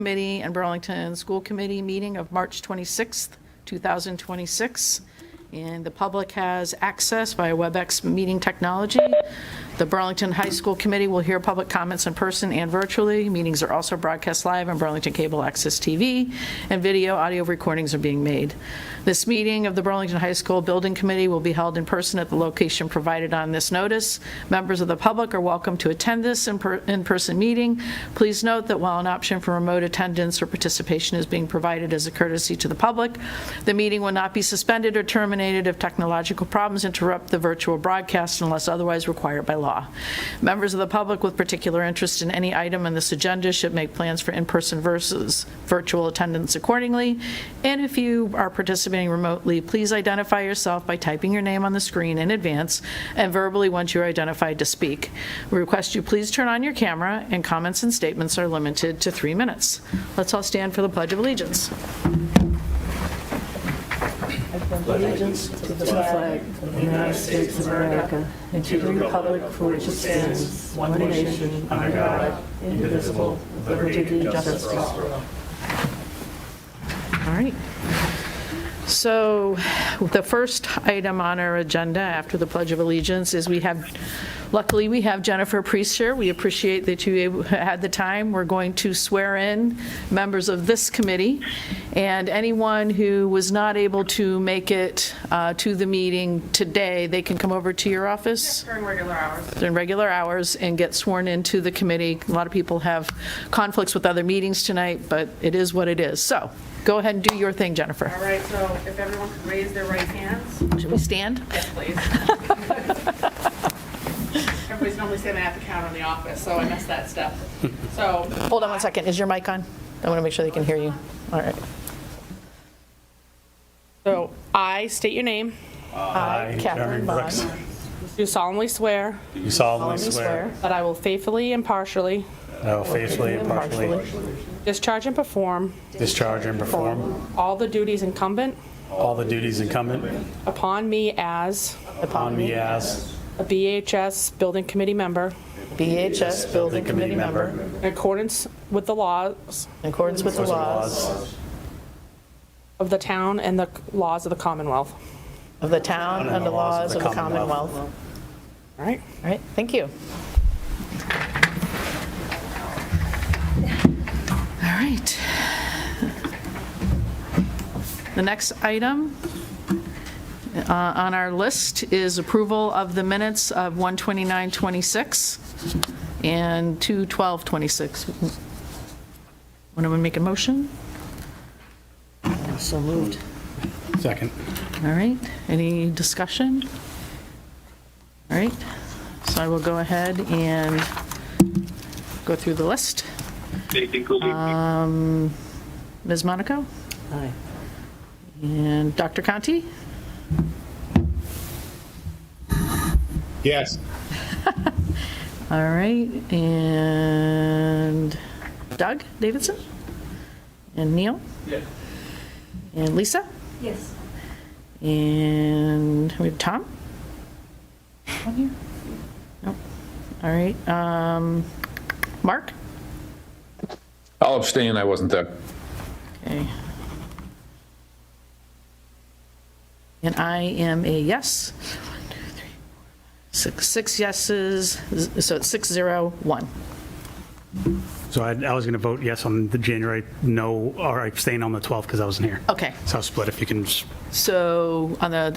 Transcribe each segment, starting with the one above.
Committee and Burlington School Committee meeting of March 26th, 2026. And the public has access via WebEx meeting technology. The Burlington High School Committee will hear public comments in person and virtually. Meetings are also broadcast live on Burlington Cable Access TV, and video audio recordings are being made. This meeting of the Burlington High School Building Committee will be held in person at the location provided on this notice. Members of the public are welcome to attend this in-person meeting. Please note that while an option for remote attendance or participation is being provided as a courtesy to the public, the meeting will not be suspended or terminated if technological problems interrupt the virtual broadcast unless otherwise required by law. Members of the public with particular interest in any item on this agenda should make plans for in-person versus virtual attendance accordingly. And if you are participating remotely, please identify yourself by typing your name on the screen in advance and verbally once you're identified to speak. We request you please turn on your camera, and comments and statements are limited to 3 minutes. Let's all stand for the Pledge of Allegiance. Allegiance to the flag of the United States of America and to the republic for which it stands, one nation, under God, indivisible, with liberty and justice for all. All right. So the first item on our agenda after the Pledge of Allegiance is luckily we have Jennifer Priest here. We appreciate that you had the time. We're going to swear in members of this committee, and anyone who was not able to make it to the meeting today, they can come over to your office during regular hours. During regular hours and get sworn into the committee. A lot of people have conflicts with other meetings tonight, but it is what it is. So go ahead and do your thing, Jennifer. All right, so if everyone could raise their right hands. Should we stand? Yes, please. Everybody's normally standing at the counter in the office, so I missed that step. So Hold on one second. Is your mic on? I want to make sure they can hear you. All right. I state your name. I, Catherine Bond, Do solemnly swear You solemnly swear that I will faithfully and impartially that I will faithfully and impartially discharge and perform discharge and perform all the duties incumbent all the duties incumbent upon me as upon me as a BHS Building Committee member BHS Building Committee member, in accordance with the laws in accordance with the laws of the town and the laws of the Commonwealth. of the town and the laws of the Commonwealth. All right? All right, thank you. All right. The next item on our list is approval of the minutes of 1/29/26 and 2/12/26. Want to make a motion? So moved. second. All right, any discussion? All right, so I will go ahead and go through the list. Ms. Monaco Aye. and Dr. Conti? Yes. All right, and Doug Davidson? And Neil? Yes. And Lisa? Yes. And we have Tom? On here? Nope. All right, Mark? I'll abstain, I wasn't there. Okay. And I am a yes. 6 yeses, so it's 6-0-1. So I was going to vote yes on the January, no, or abstain on the 12th because I wasn't here. Okay, So I'll split if you can. so on the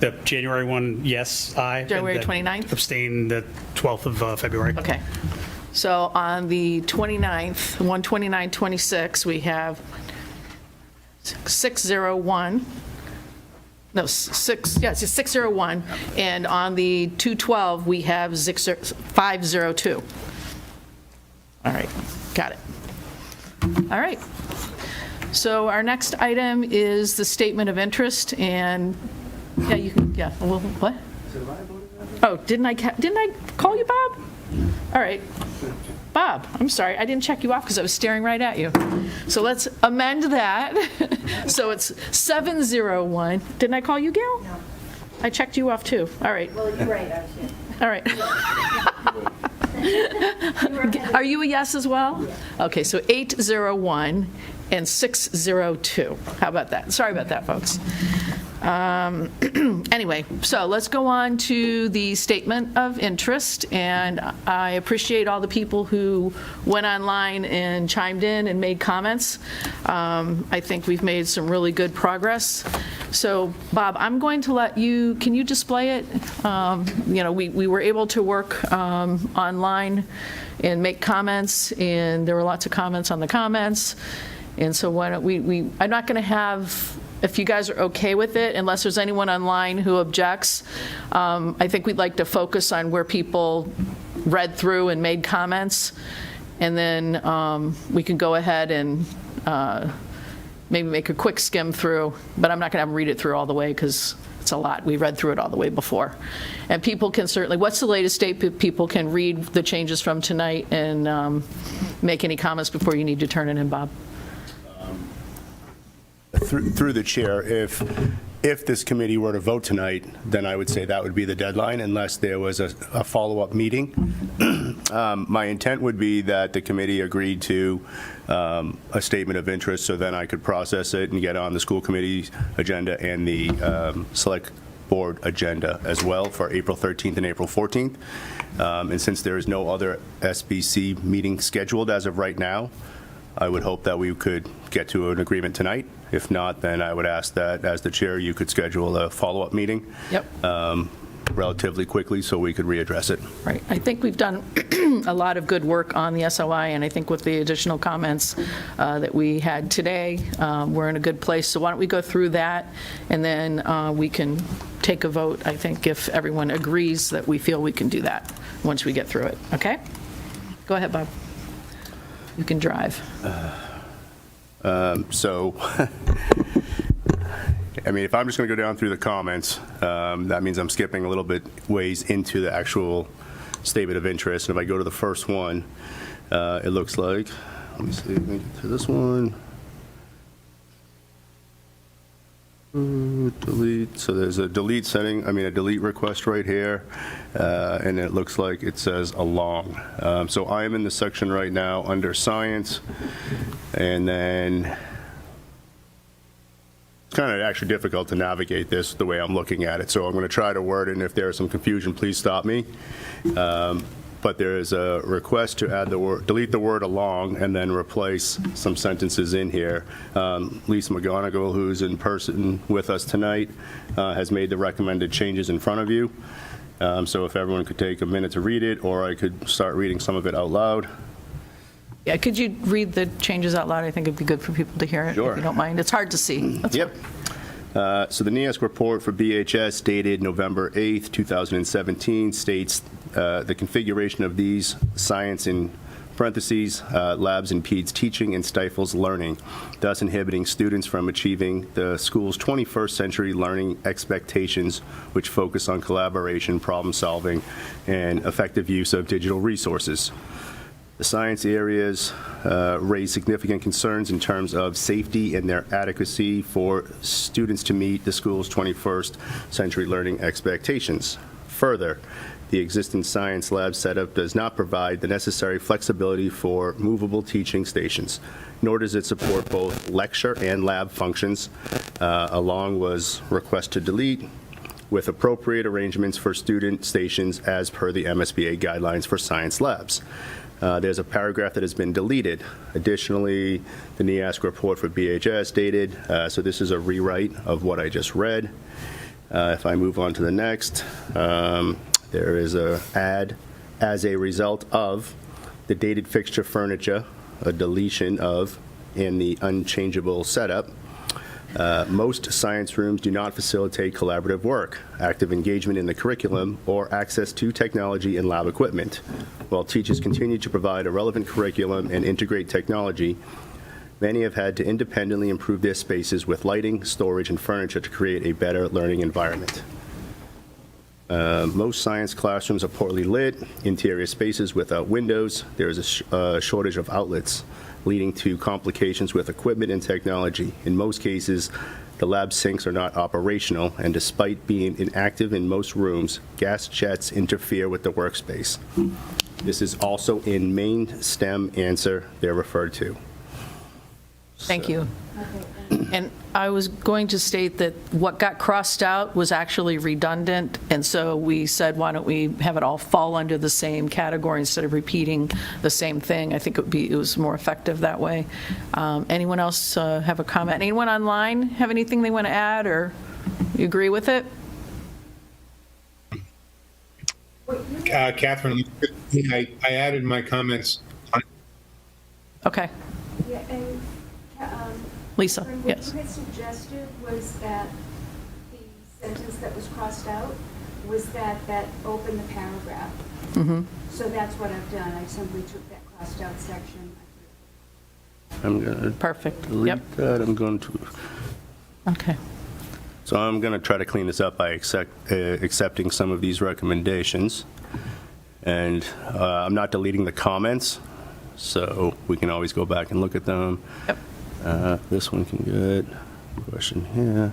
The January one, yes, aye. and January then 29th? Abstain the 12th of February. okay. So on the 29th, 1/29/26, we have 6-0-1. No, 6-0-1. And on the 2/12, we have 5-0-2. All right, got it. All right. So our next item is the statement of interest, and, well, what? Oh, didn't I call you Bob? All right. Bob, I'm sorry, I didn't check you off because I was staring right at you. So let's amend that. So it's 7-0-1. Didn't I call you Gail? No. I checked you off too. All right. Well, you're right, I was. All right. Are you a yes as well? Okay, so 801 and 602. How about that? Sorry about that, folks. Anyway, so let's go on to the statement of interest, and I appreciate all the people who went online and chimed in and made comments. I think we've made some really good progress. So, Bob, I'm going to let you, can you display it? We were able to work online and make comments, and there were lots of comments on the comments. And so why don't I'm not going to have, if you guys are okay with it, unless there's anyone online who objects, I think we'd like to focus on where people read through and made comments, and then we can go ahead and maybe make a quick skim through, but I'm not going to have them read it through all the way because it's a lot. We read through it all the way before. And people can certainly, what's the latest date that people can read the changes from tonight and make any comments before you need to turn it in, Bob? Through the chair, if this committee were to vote tonight, then I would say that would be the deadline unless there was a follow-up meeting. My intent would be that the committee agreed to a statement of interest so then I could process it and get on the school committee's agenda and the select board agenda as well for April 13th and April 14th. And since there is no other SBC meeting scheduled as of right now, I would hope that we could get to an agreement tonight. If not, then I would ask that, as the chair, you could schedule a follow-up meeting relatively quickly so we could readdress it. Right. I think we've done a lot of good work on the SOI, and I think with the additional comments that we had today, we're in a good place. So why don't we go through that, and then we can take a vote, I think, if everyone agrees that we feel we can do that once we get through it. Okay? Go ahead, Bob. You can drive. So, I mean, if I'm just going to go down through the comments, that means I'm skipping a little bit ways into the actual statement of interest. And if I go to the first one, it looks like, let me see, let me get to this one. Delete. So there's a delete setting, a delete request right here, and it looks like it says along. So I am in the section right now under science, and then it's kind of actually difficult to navigate this the way I'm looking at it. So I'm going to try to word it, and if there's some confusion, please stop me. But there is a request to add the word, delete the word along, and then replace some sentences in here. Lisa McGonigal, who's in person with us tonight, has made the recommended changes in front of you. So if everyone could take a minute to read it, or I could start reading some of it out loud. Yeah, could you read the changes out loud? I think it'd be good for people to hear it, Sure. if you don't mind. It's hard to see. That's Yep. So the NEASC report for BHS dated November 8th, 2017 states the configuration of these science in parentheses, labs impedes teaching and stifles learning, thus inhibiting students from achieving the school's 21st century learning expectations, which focus on collaboration, problem solving, and effective use of digital resources. The science areas raise significant concerns in terms of safety and their adequacy for students to meet the school's 21st century learning expectations. Further, the existing science lab setup does not provide the necessary flexibility for movable teaching stations, nor does it support both lecture and lab functions. Along was request to delete, with appropriate arrangements for student stations as per the MSBA guidelines for science labs. There's a paragraph that has been deleted. Additionally, the NEASC report for BHS dated, so this is a rewrite of what I just read. If I move on to the next, there is a add as a result of the dated fixture furniture, a deletion of, in the unchangeable setup. Most science rooms do not facilitate collaborative work, active engagement in the curriculum, or access to technology and lab equipment. While teachers continue to provide a relevant curriculum and integrate technology, many have had to independently improve their spaces with lighting, storage, and furniture to create a better learning environment. Most science classrooms are poorly lit, interior spaces without windows. There is a shortage of outlets, leading to complications with equipment and technology. In most cases, the lab sinks are not operational, and despite being inactive in most rooms, gas jets interfere with the workspace. This is also in main STEM answer they're referred to. Thank you. And I was going to state that what got crossed out was actually redundant, and so we said, why don't we have it all fall under the same category instead of repeating the same thing? I think it was more effective that way. Anyone else have a comment? Anyone online have anything they want to add, or you agree with it? Catherine, I added my comments. Okay. Yeah, and, Lisa, Catherine, yes. what you had suggested was that the sentence that was crossed out was that opened the paragraph. So that's what I've done. I simply took that crossed out section. I'm going to Perfect. delete Yep. that. I'm going to. Okay. So I'm going to try to clean this up by accepting some of these recommendations. And I'm not deleting the comments, so we can always go back and look at them. Yep. This one can get question here.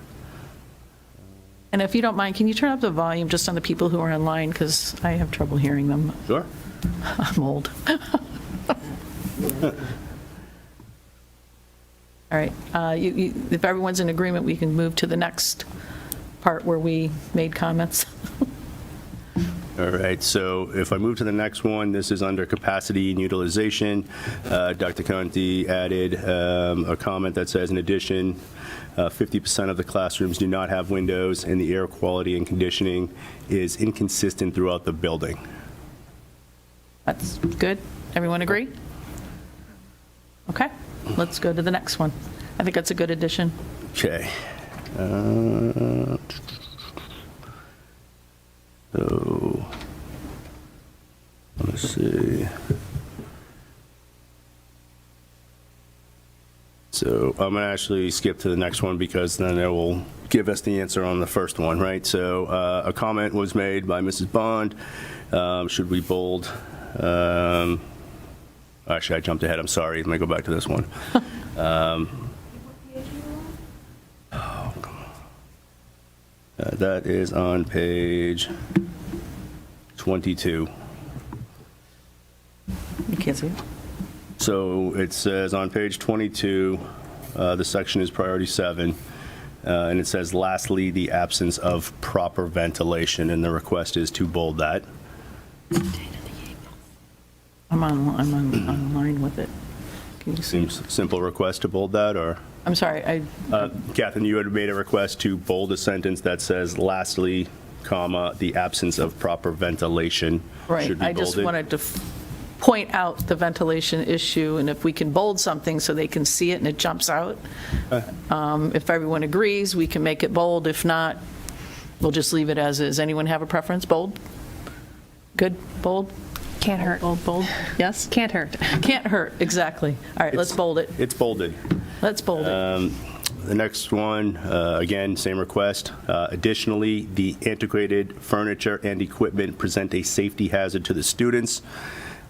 And if you don't mind, can you turn up the volume just on the people who are online, because I have trouble hearing them. Sure. I'm old. All right, if everyone's in agreement, we can move to the next part where we made comments. All right, so if I move to the next one, this is under capacity and utilization. Dr. Conti added a comment that says, in addition, 50% of the classrooms do not have windows, and the air quality and conditioning is inconsistent throughout the building. That's good. Everyone agree? Okay, let's go to the next one. I think that's a good addition. Okay. So, let's see. So I'm going to actually skip to the next one because then it will give us the answer on the first one, right? So a comment was made by Mrs. Bond. Should we bold? Actually, I jumped ahead. I'm sorry. Let me go back to this one. That is on page 22. You can't see it? So it says on page 22, the section is priority 7, and it says, lastly, the absence of proper ventilation, and the request is to bold that. I'm online with it. Can you see? Seems simple request to bold that, or? I'm sorry, Catherine, you had made a request to bold a sentence that says, lastly, comma, the absence of proper ventilation right, should be I just bolded. wanted to point out the ventilation issue, and if we can bold something so they can see it and it jumps out. If everyone agrees, we can make it bold. If not, we'll just leave it as is. Anyone have a preference? Bold? Good? Bold? Can't hurt. Bold, bold? Yes? Can't hurt. Can't hurt, exactly. All right, let's bold it. It's bolded. Let's bold it. The next one, again, same request. Additionally, the antiquated furniture and equipment present a safety hazard to the students.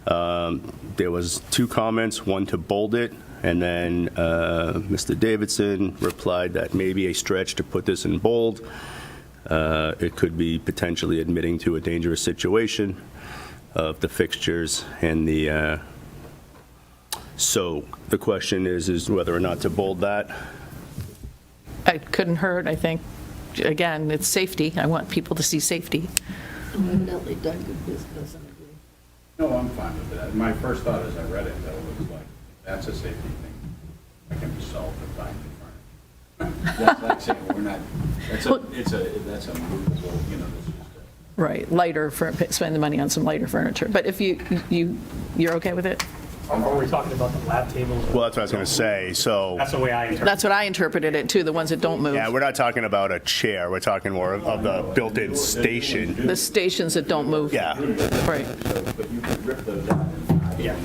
There was 2 comments, one to bold it, and then Mr. Davidson replied that maybe a stretch to put this in bold. It could be potentially admitting to a dangerous situation of the fixtures and the, so the question is whether or not to bold that. It couldn't hurt, I think. Again, it's safety. I want people to see safety. Evidently Doug doesn't agree. No, I'm fine with that. My first thought as I read it, though, was like, that's a safety thing. That can be solved if I can find it. That's like saying, we're not, that's a movable, you know, this is just Right, lighter, spend the money on some lighter furniture. But if you're okay with it? Are we talking about the lab tables? Well, that's what I was going to say, so. That's the way I interpret it. That's what I interpreted it, too, the ones that don't move. Yeah, we're not talking about a chair, we're talking more of the built-in station. The stations that don't move. Yeah, Right, but you could rip those out. Yeah.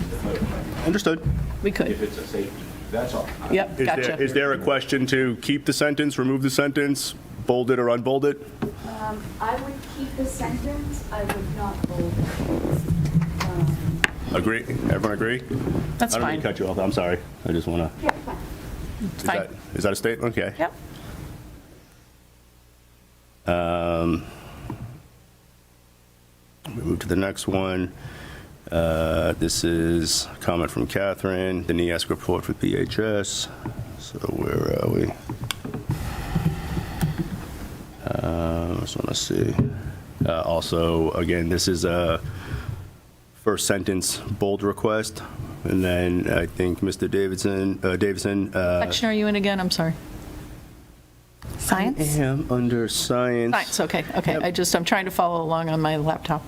understood. we If could. it's a safety, that's all. Yep, gotcha. Is there a question to keep the sentence, remove the sentence, bold it or unbold it? I would keep the sentence, I would not bold it. Agree, everyone agree? That's I don't mean fine. to cut you off, I'm sorry, I just want to. Yeah, fine. It's fine. Is that a statement? Okay. Yep. We move to the next one. This is a comment from Catherine, the NEASC report for BHS. So where are we? Just want to see. Also, again, this is a first sentence bold request, and then I think Mr. Davidson. Section are you in again? I'm sorry. Science? I am under science. Science, okay. Yep. I'm trying to follow along on my laptop.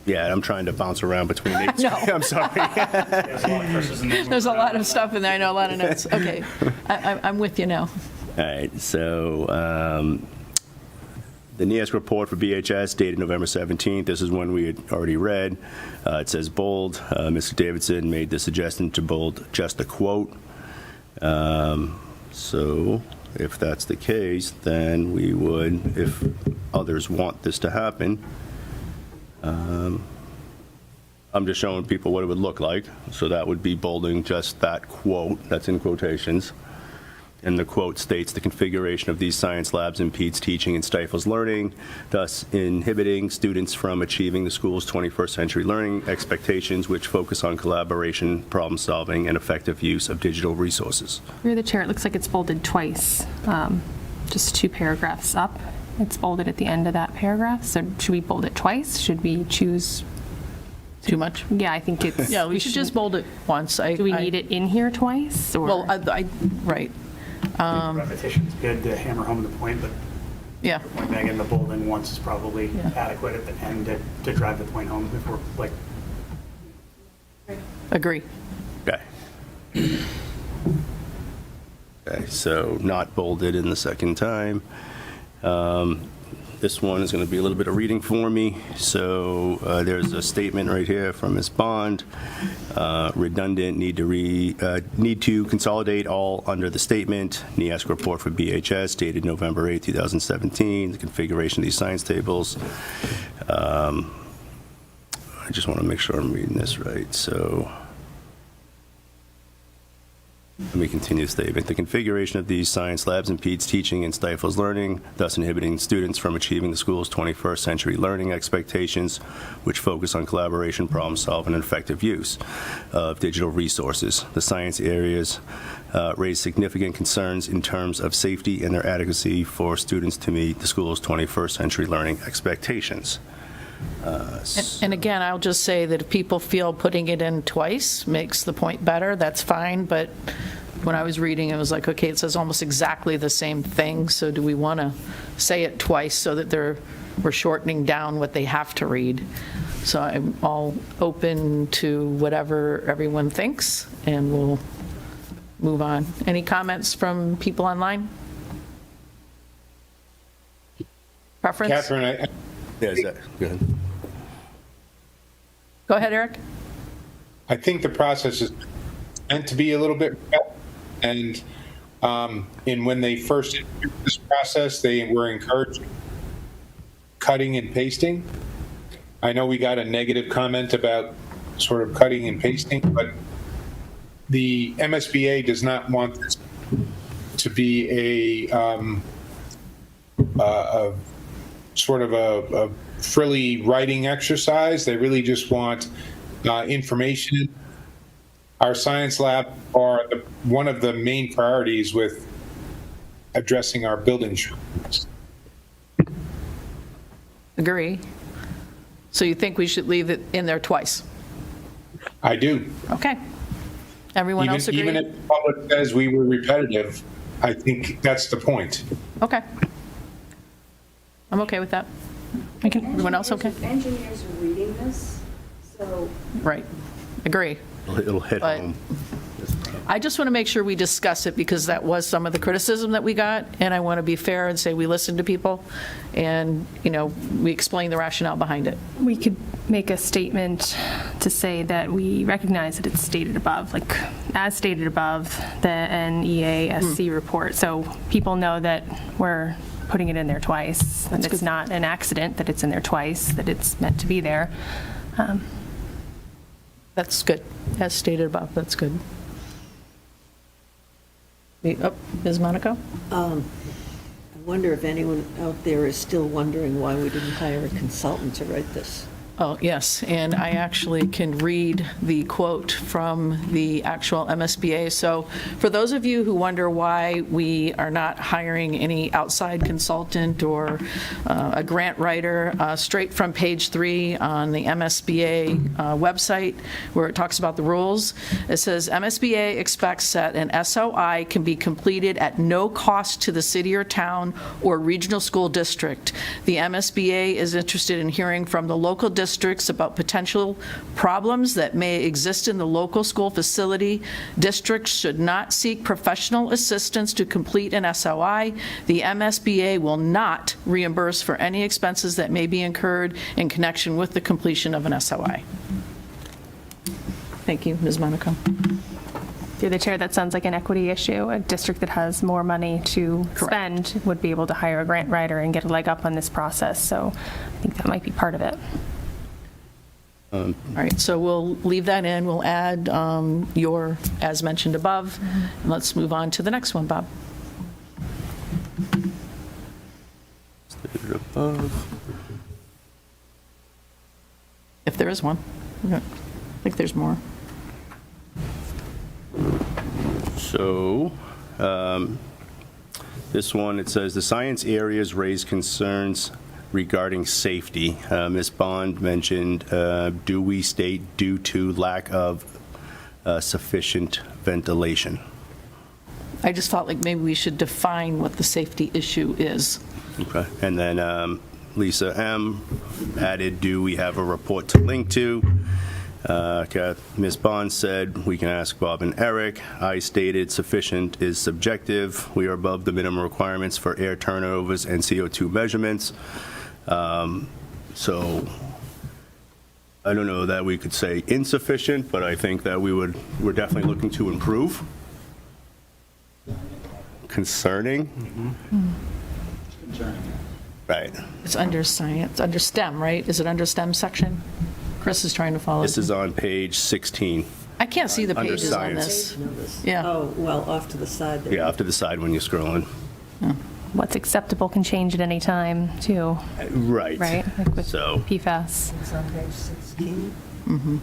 Yeah, I'm trying to bounce around between it. No. I'm sorry. There's a lot of stuff in there, I know, a lot of notes. Okay, I'm with you now. All right, so the NEASC report for BHS dated November 17th. This is one we had already read. It says bold. Mr. Davidson made the suggestion to bold just a quote. So if that's the case, then we would, if others want this to happen, I'm just showing people what it would look like. So that would be bolding just that quote that's in quotations. And the quote states, "The configuration of these science labs impedes teaching and stifles learning, thus inhibiting students from achieving the school's 21st century learning expectations, which focus on collaboration, problem solving, and effective use of digital resources." Through the chair, it looks like it's bolded twice, just 2 paragraphs up. It's bolded at the end of that paragraph. So should we bold it twice? Should we choose? Too much? Yeah, I think it's. Yeah, we should just bold it once. Do we need it in here twice? Or? Well, right. Repetition's good to hammer home the point, but Yeah, point Megan, the bolding once is probably Yeah. adequate at the end to drive the point home if we're like. agree. Okay. Okay, so not bolded in the second time. This one is going to be a little bit of reading for me. So there's a statement right here from Ms. Bond. Redundant, need to consolidate all under the statement. NEASC report for BHS dated November 8, 2017. The configuration of these science tables. I just want to make sure I'm reading this right. So let me continue the statement. The configuration of these science labs impedes teaching and stifles learning, thus inhibiting students from achieving the school's 21st century learning expectations, which focus on collaboration, problem solving, and effective use of digital resources. The science areas raise significant concerns in terms of safety and their adequacy for students to meet the school's 21st century learning expectations. And again, I'll just say that if people feel putting it in twice makes the point better, that's fine, but when I was reading, it was like, okay, it says almost exactly the same thing, so do we want to say it twice so that we're shortening down what they have to read? So I'm all open to whatever everyone thinks, and we'll move on. Any comments from people online? Preference? Catherine, Yeah, is that, go ahead. Go ahead, Eric. I think the process is meant to be a little bit, and when they first introduced this process, they were encouraged cutting and pasting. I know we got a negative comment about sort of cutting and pasting, but the MSBA does not want this to be a sort of a frilly writing exercise. They really just want information. Our science lab are one of the main priorities with addressing our building shortages. Agree. So you think we should leave it in there twice? I do. Okay. Everyone else agree? Even if the public says we were repetitive, I think that's the point. Okay. I'm okay with that. Everyone else okay? Engineers are reading this, so Right. Agree. It'll hit But- home. I just want to make sure we discuss it because that was some of the criticism that we got, and I want to be fair and say we listened to people and, we explain the rationale behind it. We could make a statement to say that we recognize that it's stated above, like as stated above the NEASC report. So people know that we're putting it in there twice, that it's not an accident that it's in there twice, that it's meant to be there. That's good. As stated above, that's good. Ms. Monaco? I wonder if anyone out there is still wondering why we didn't hire a consultant to write this. Oh, yes, and I actually can read the quote from the actual MSBA. So for those of you who wonder why we are not hiring any outside consultant or a grant writer, straight from page 3 on the MSBA website, where it talks about the rules, it says, MSBA expects that an SOI can be completed at no cost to the city or town or regional school district. The MSBA is interested in hearing from the local districts about potential problems that may exist in the local school facility. Districts should not seek professional assistance to complete an SOI. The MSBA will not reimburse for any expenses that may be incurred in connection with the completion of an SOI. Thank you, Ms. Monaco. Through the chair, that sounds like an equity issue. A district that has more money to spend would be able to hire a grant writer and get a leg up on this process. So I think that might be part of it. All right, so we'll leave that in. We'll add your, as mentioned above. And let's move on to the next one, Bob. Stated above. If there is one. I think there's more. So, this one, it says, the science areas raise concerns regarding safety. Ms. Bond mentioned, do we state due to lack of sufficient ventilation? I just thought like maybe we should define what the safety issue is. Okay. And then Lisa M. added, do we have a report to link to? Ms. Bond said, we can ask Bob and Eric. I stated sufficient is subjective. We are above the minimum requirements for air turnovers and CO2 measurements. So I don't know that we could say insufficient, but I think that we're definitely looking to improve. Concerning? Concerning. Right. It's under science, under STEM, right? Is it under STEM section? Chris is trying to follow. This is on page 16. I can't see the under pages on science. this. Yeah. Oh, well, off to the side there. Yeah, off to the side when you're scrolling. What's acceptable can change at any time, too, Right. right? Like with So, PFAS. It's on page 16. Can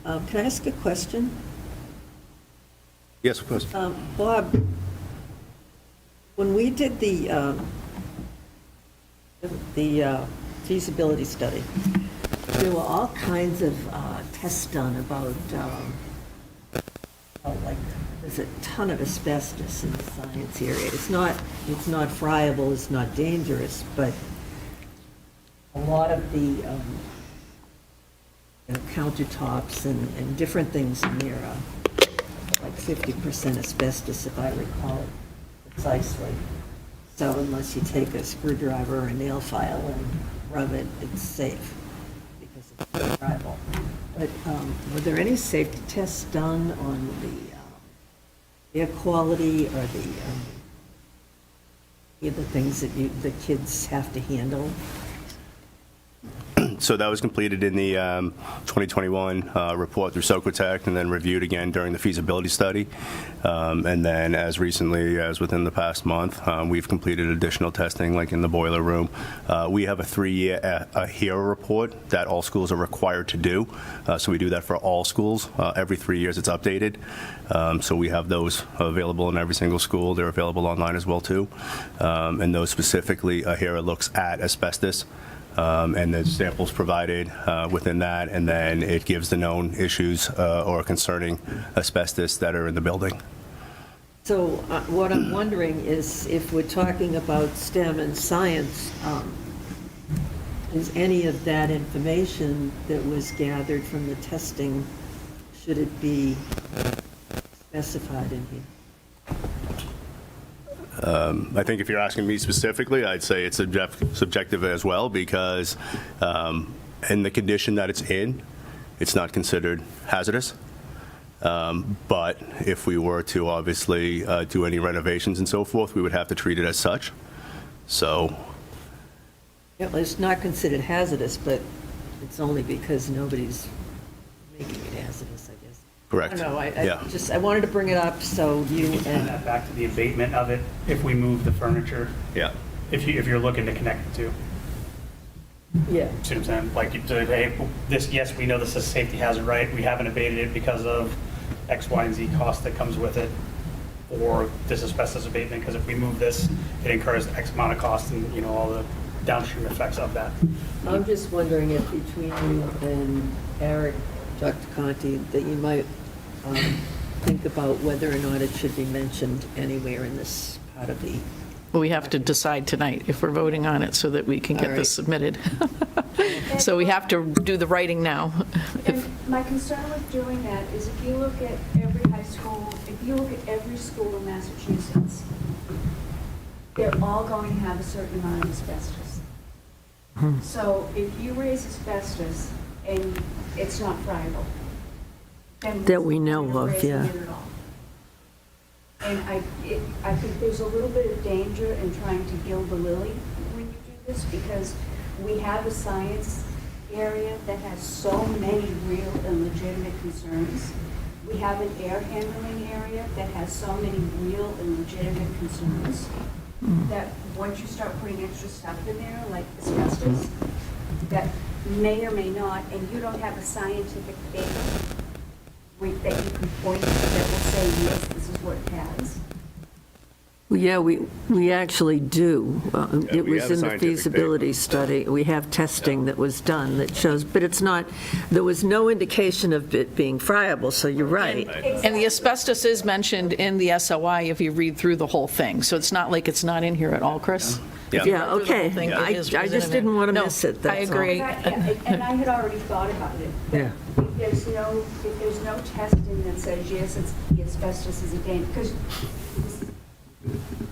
I ask a question? yes, of course. Bob, when we did the feasibility study, there were all kinds of tests done about, like, there's a ton of asbestos in the science area. It's not friable, it's not dangerous, but a lot of the countertops and different things in there are like 50% asbestos, if I recall it precisely. So unless you take a screwdriver or a nail file and rub it, it's safe because it's friable. But were there any safety tests done on the air quality or the things that the kids have to handle? So that was completed in the 2021 report through Socotec and then reviewed again during the feasibility study. And then as recently as within the past month, we've completed additional testing like in the boiler room. We have a 3-year HERA report that all schools are required to do. So we do that for all schools. Every 3 years it's updated. So we have those available in every single school. They're available online as well too. And those specifically, HERA looks at asbestos. And the samples provided within that, and then it gives the known issues or concerning asbestos that are in the building. So what I'm wondering is if we're talking about STEM and science, is any of that information that was gathered from the testing, should it be specified in here? I think if you're asking me specifically, I'd say it's subjective as well because in the condition that it's in, it's not considered hazardous. But if we were to obviously do any renovations and so forth, we would have to treat it as such. So. Yeah, well, it's not considered hazardous, but it's only because nobody's making it hazardous, I guess. Correct. I don't know, Yeah. I wanted to bring it up so you and, Back to the abatement of it, if we move the furniture, Yeah. if you're looking to connect the two. Yeah. See what I'm saying? Like, you say, hey, this, yes, we know this is a safety hazard, right? We haven't abated it because of X, Y, and Z cost that comes with it, or this asbestos abatement, because if we move this, it incurs X amount of cost and, you know, all the downstream effects of that. I'm just wondering if between you and Eric, Dr. Conti, that you might think about whether or not it should be mentioned anywhere in this part of the, Well, we have to decide tonight if we're voting on it so that we can get All this submitted. So we have to do the writing now. And my concern with doing that is if you look at every high school, if you look at every school in Massachusetts, they're all going to have a certain amount of asbestos. So if you raise asbestos and it's not friable, then That we know what's the point of, raising yeah. it at all? And I think there's a little bit of danger in trying to gild the lily when you do this, because we have a science area that has so many real and legitimate concerns. We have an air handling area that has so many real and legitimate concerns that once you start putting extra stuff in there, like asbestos, that may or may not, and you don't have a scientific paper that you can point to that will say, yes, this is what it has. Well, yeah, we actually do. It we was have a in the scientific feasibility study. We have testing that was done that shows, but it's not, there was no indication of it being friable, so you're right. And the asbestos is mentioned in the SOI if you read through the whole thing. So it's not like it's not in here at all, Chris. Yeah. Yeah, Through the whole okay. thing, I it is just presented. didn't want to No, miss it, I that's all. agree. And I had already thought about it. Yeah. If there's no testing that says, yes, it's, the asbestos is a danger, because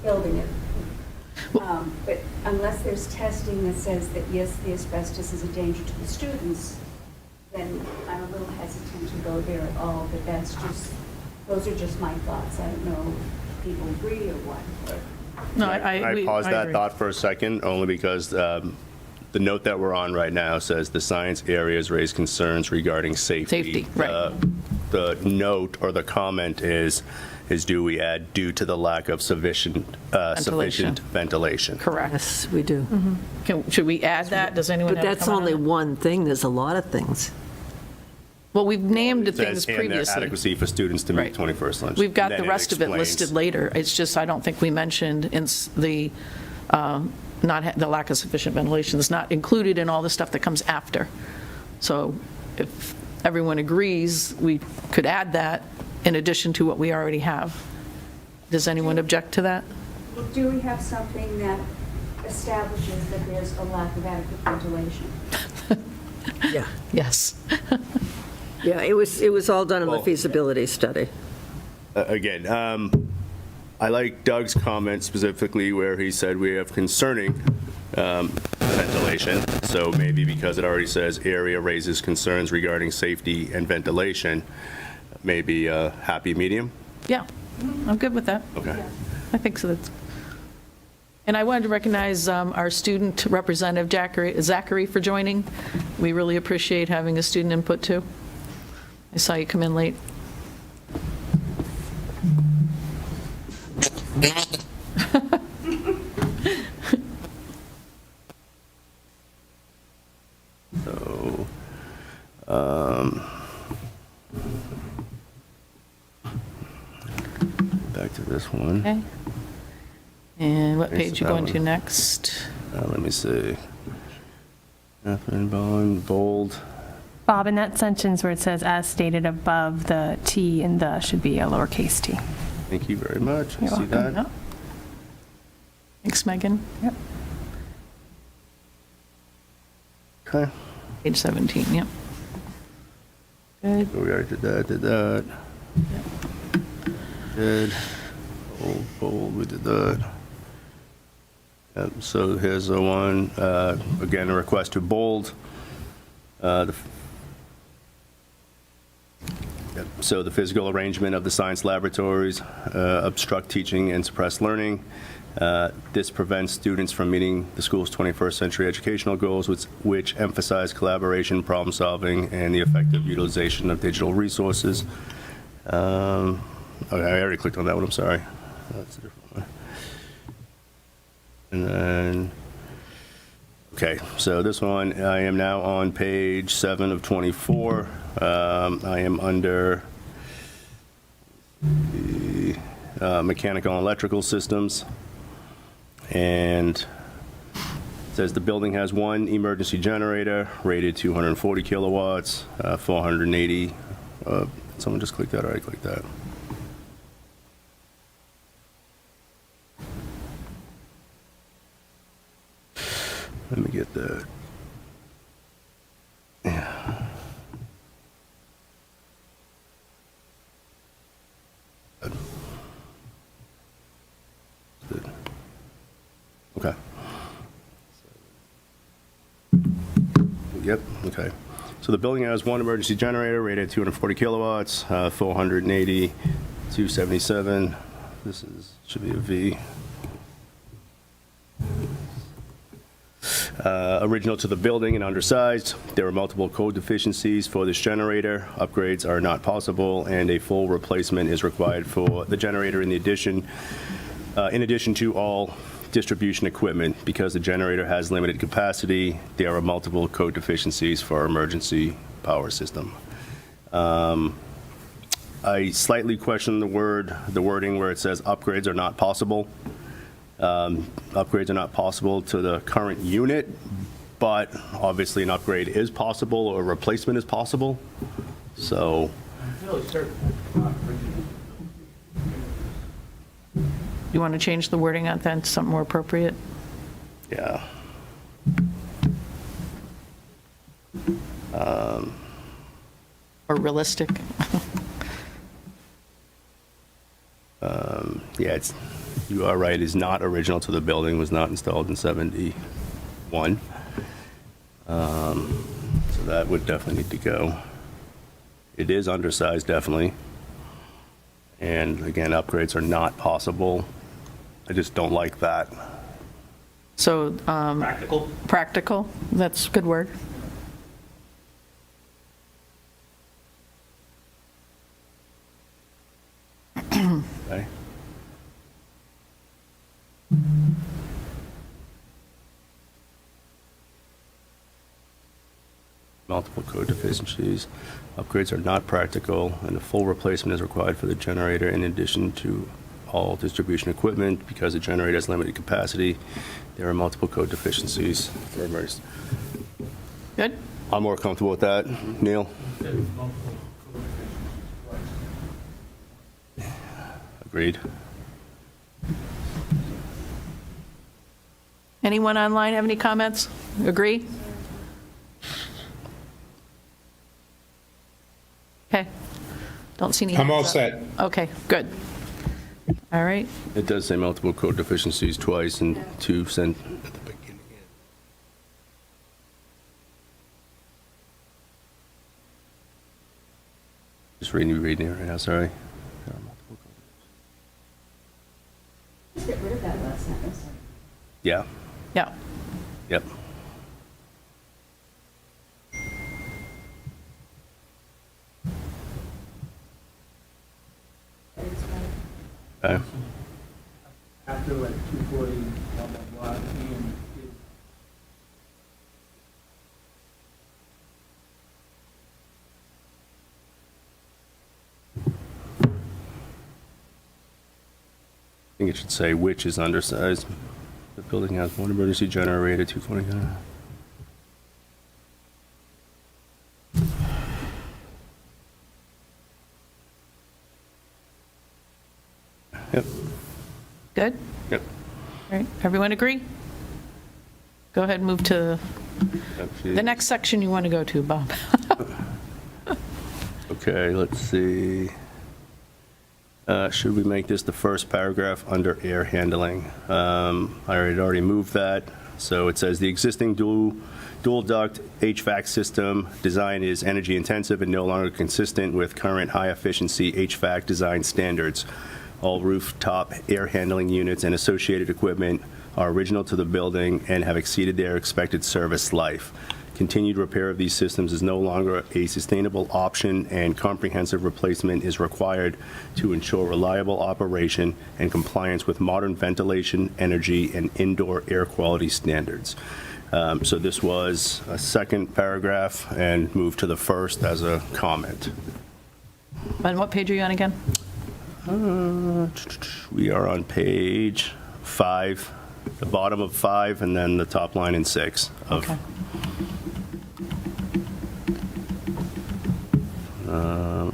building it. But unless there's testing that says that, yes, the asbestos is a danger to the students, then I'm a little hesitant to go there at all, but those are just my thoughts. I don't know if people agree or what. No, I paused that agree. thought for a second, only because the note that we're on right now says the science areas raise concerns regarding safety. Safety, right. The note or the comment is do we add due to the lack of sufficient ventilation? Correct. Yes, we do. Should we add that? Does anyone But have a that's comment on only that? one thing, there's a lot of things. Well, we've named the It says, things and their previously. adequacy for students to Right. meet 21st lunch. We've got Then the rest of it explains- listed later. It's just, I don't think we mentioned in the, the lack of sufficient ventilation is not included in all the stuff that comes after. So if everyone agrees, we could add that in addition to what we already have. Does anyone object to that? Do we have something that establishes that there's a lack of adequate ventilation? Yeah. Yes. Yeah, it was all done in the Well- feasibility study. Again, I like Doug's comment specifically where he said we have concerning ventilation. So maybe because it already says area raises concerns regarding safety and ventilation, maybe a happy medium? Yeah, I'm good with that. Okay. I think so. And I wanted to recognize our student representative, Zachary, for joining. We really appreciate having a student input, too. I saw you come in late. So, back to this one. Okay. And what Here's page you that going one. to next? Let me see. Catherine Bond, bold. Bob, in that sentence where it says as stated above, the T and the should be a lowercase t. Thank you very much. You're See welcome. that? No? Thanks, Megan. Yep. Okay. Page 17, yep. Good. So we already did that. Did. Bold, we did that. Yep, so here's the one, again, a request to bold. So the physical arrangement of the science laboratories obstruct teaching and suppress learning. This prevents students from meeting the school's 21st century educational goals, which emphasize collaboration, problem solving, and the effective utilization of digital resources. Okay, I already clicked on that one, I'm sorry. That's a different one. And then Okay, so this one, I am now on page 7 of 24. I am under the mechanical and electrical systems. And it says the building has one emergency generator rated 240 kilowatts, 480. Someone just clicked that, or I clicked that. Let me get that. Yeah. Good. Okay. Yep, okay. So the building has one emergency generator rated 240 kilowatts, 480, 277. Should be a V. Original to the building and undersized. There are multiple code deficiencies for this generator. Upgrades are not possible, and a full replacement is required for the generator in addition to all distribution equipment. Because the generator has limited capacity, there are multiple code deficiencies for our emergency power system. I slightly question the wording where it says upgrades are not possible. Upgrades are not possible to the current unit, but obviously an upgrade is possible or a replacement is possible. So, You want to change the wording on that to something more appropriate? yeah. Or realistic? Yeah, you are right, is not original to the building, was not installed in 71. So that would definitely need to go. It is undersized, definitely. And again, upgrades are not possible. I just don't like that. So, Practical? practical, that's a good word. Okay. Multiple code deficiencies. Upgrades are not practical, and a full replacement is required for the generator in addition to all distribution equipment. Because the generator has limited capacity, there are multiple code deficiencies for emergency. Good? I'm more comfortable with that. Neil? Agreed. Anyone online have any comments? Agree? Okay. Don't see any I'm all hands up. set. Okay, good. All right. It does say multiple code deficiencies twice and two sent at the beginning. Just reading it right now, sorry. There are multiple code deficiencies. Just get rid of that last sentence. Yeah, Yeah. yep. Okay. After like 240, blah, blah, blah, and I think it should say which is undersized. The building has one emergency generator rated 240. Yep, Good? yep. All right, everyone agree? Go ahead and move to Yep, the next section you want to go to, Bob. Okay, let's see. Should we make this the first paragraph under air handling? I had already moved that. So it says the existing dual duct HVAC system design is energy intensive and no longer consistent with current high efficiency HVAC design standards. All rooftop air handling units and associated equipment are original to the building and have exceeded their expected service life. Continued repair of these systems is no longer a sustainable option, and comprehensive replacement is required to ensure reliable operation and compliance with modern ventilation, energy, and indoor air quality standards. So this was a second paragraph and moved to the first as a comment. And what page are you on again? We are on page 5, the bottom of 5, and then the top line in 6 of. Okay.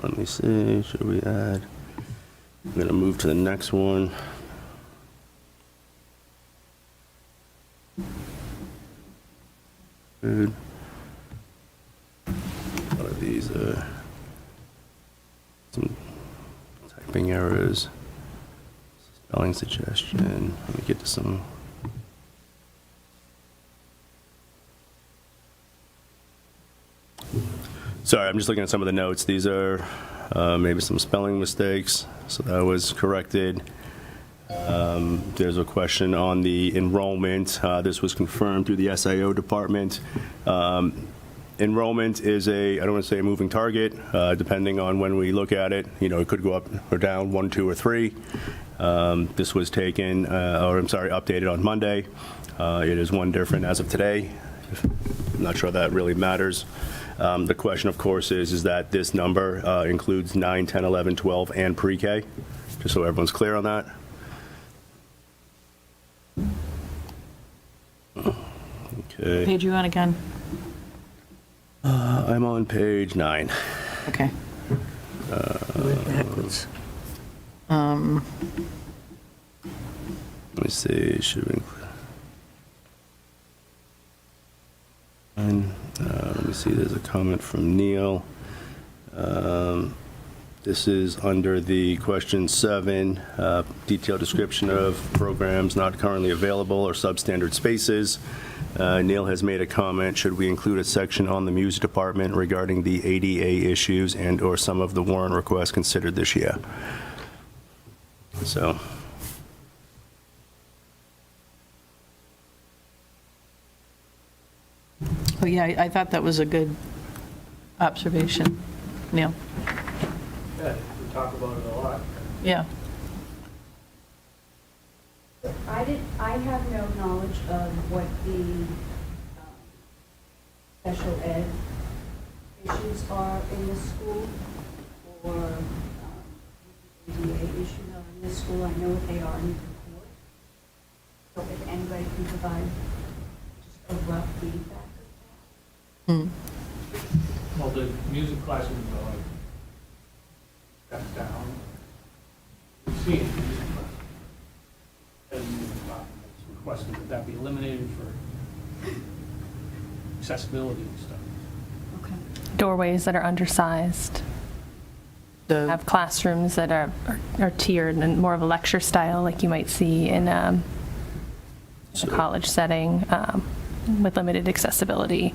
Let me see, should we add? I'm going to move to the next one. Good. A lot of these are some typing errors, spelling suggestion. Let me get to some. Sorry, I'm just looking at some of the notes. These are maybe some spelling mistakes, so that was corrected. There's a question on the enrollment. This was confirmed through the SIO department. Enrollment is I don't want to say a moving target, depending on when we look at it. You know, it could go up or down 1, 2, or 3. This was taken, updated on Monday. It is one different as of today. I'm not sure that really matters. The question, of course, is that this number includes 9, 10, 11, 12, and pre-K, just so everyone's clear on that. Okay. Page are you on again? I'm on page 9. Okay. Went backwards. Let me see, should we include? Let me see, there's a comment from Neil. This is under the question 7, detailed description of programs not currently available or substandard spaces. Neil has made a comment, should we include a section on the music department regarding the ADA issues and/or some of the warrant requests considered this year? So. Oh, yeah, I thought that was a good observation, Neil. Yeah, we talk about it a lot. Yeah. I have no knowledge of what the special ed issues are in the school, or ADA issues are in the school. I know what they are in the report. So if anybody can provide just a rough feedback of Well, the music classrooms are like, that's down. You see it in the music class. And it's requested that that be eliminated for accessibility and stuff. that. Okay. Doorways that are undersized. Have classrooms that are tiered and more of a lecture style, like you might see in a college setting, with limited accessibility.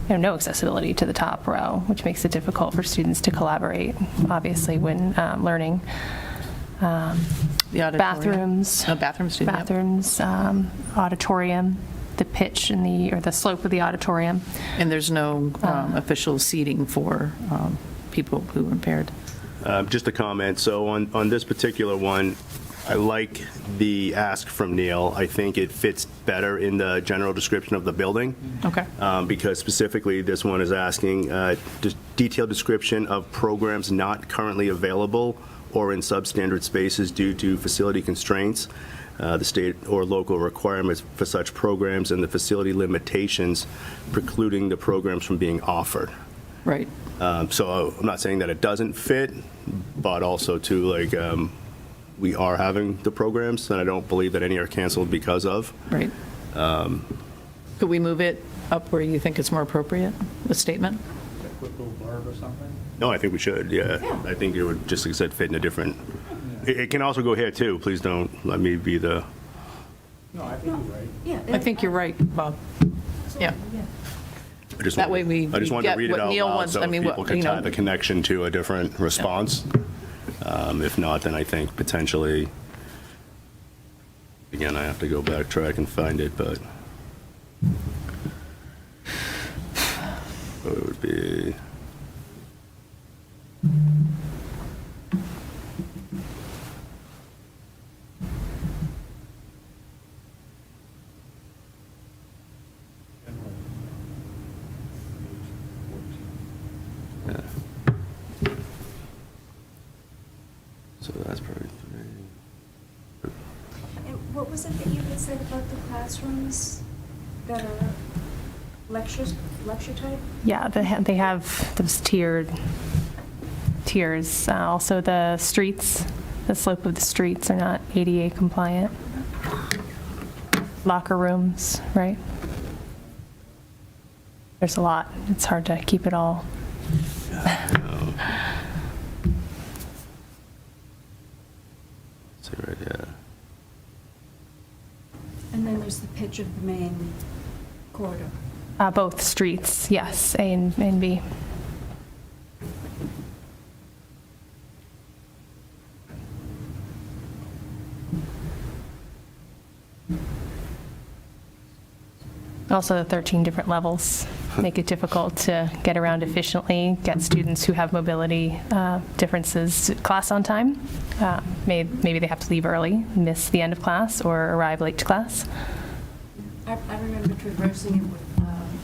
No accessibility to the top row, which makes it difficult for students to collaborate, obviously, when learning. The auditorium. Bathrooms. No, bathrooms too. Yep. Bathrooms, auditorium, the pitch or the slope of the auditorium. And there's no official seating for people who are impaired. Just a comment. So on this particular one, I like the ask from Neil. I think it fits better in the general description of the building. Okay. Because specifically, this one is asking detailed description of programs not currently available or in substandard spaces due to facility constraints, the state or local requirements for such programs, and the facility limitations precluding the programs from being offered. Right. So I'm not saying that it doesn't fit, but also too, like, we are having the programs, and I don't believe that any are canceled because of. Right. Could we move it up where you think it's more appropriate, the statement? A quick little blurb or something. No, I think we should, yeah. I think it would, just like I said, fit in a different, it can also go here too. Please don't let me be the. No, I think you're right. Yeah. I think you're right, Bob. Yeah. I just That wanted- way I just wanted get to read it what out Neil loud wants- so I mean, people what, can you tie know- the connection to a different response. If not, then I think potentially, again, I have to go backtrack and find it, but. So it would be, yeah. So that's probably 3. And what was it that you had said about the classrooms that are lecture type? Yeah, they have those tiers. Also, the streets, the slope of the streets are not ADA compliant. Locker rooms, right? There's a lot. It's hard to keep it all. See right here. And then there's the pitch of the main corridor. Both streets, yes, A and B. Also, the 13 different levels make it difficult to get around efficiently, get students who have mobility differences to class on time. Maybe they have to leave early, miss the end of class, or arrive late to class. I remember traversing it with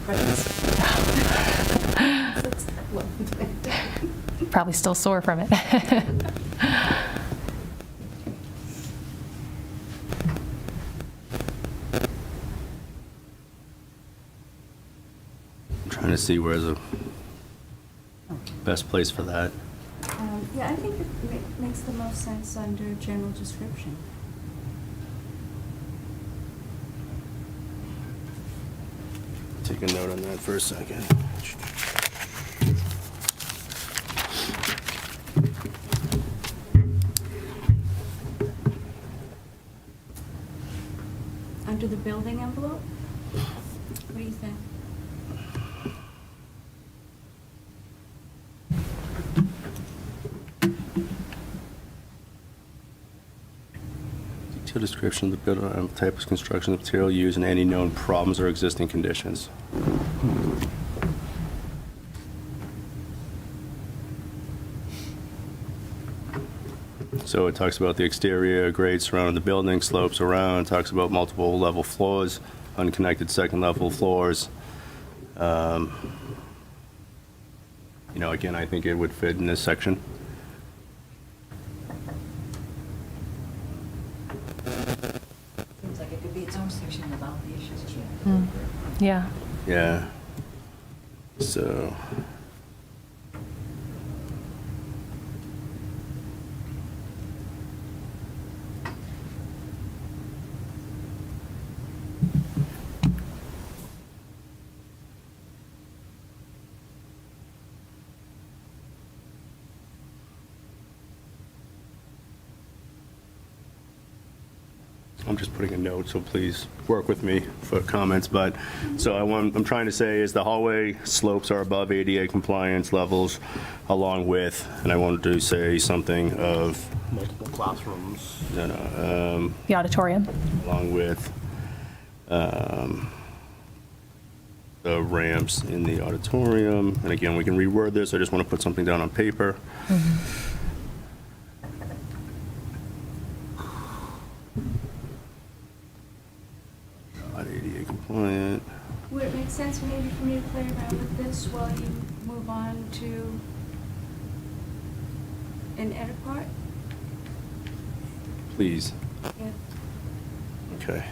friends. Probably still sore from it. I'm trying to see where's the best place for that. Yeah, I think it makes the most sense under general description. Take a note on that for a second. Under the building envelope? What do you think? Detailed description of the building and type of construction, the material used, and any known problems or existing conditions. So it talks about the exterior grade surrounding the building, slopes around, talks about multiple level floors, unconnected second level floors. You know, again, I think it would fit in this section. Seems like it could be its own section without the issues. Yeah. Yeah. So. I'm just putting a note, so please work with me for comments. But, so I'm trying to say is the hallway slopes are above ADA compliance levels along with, and I wanted to say something of, Multiple classrooms. The auditorium. along with the ramps in the auditorium. And again, we can reword this. I just want to put something down on paper. Not ADA compliant. Would it make sense maybe for me to play around with this while you move on to an edit part? Please. Yeah. Okay.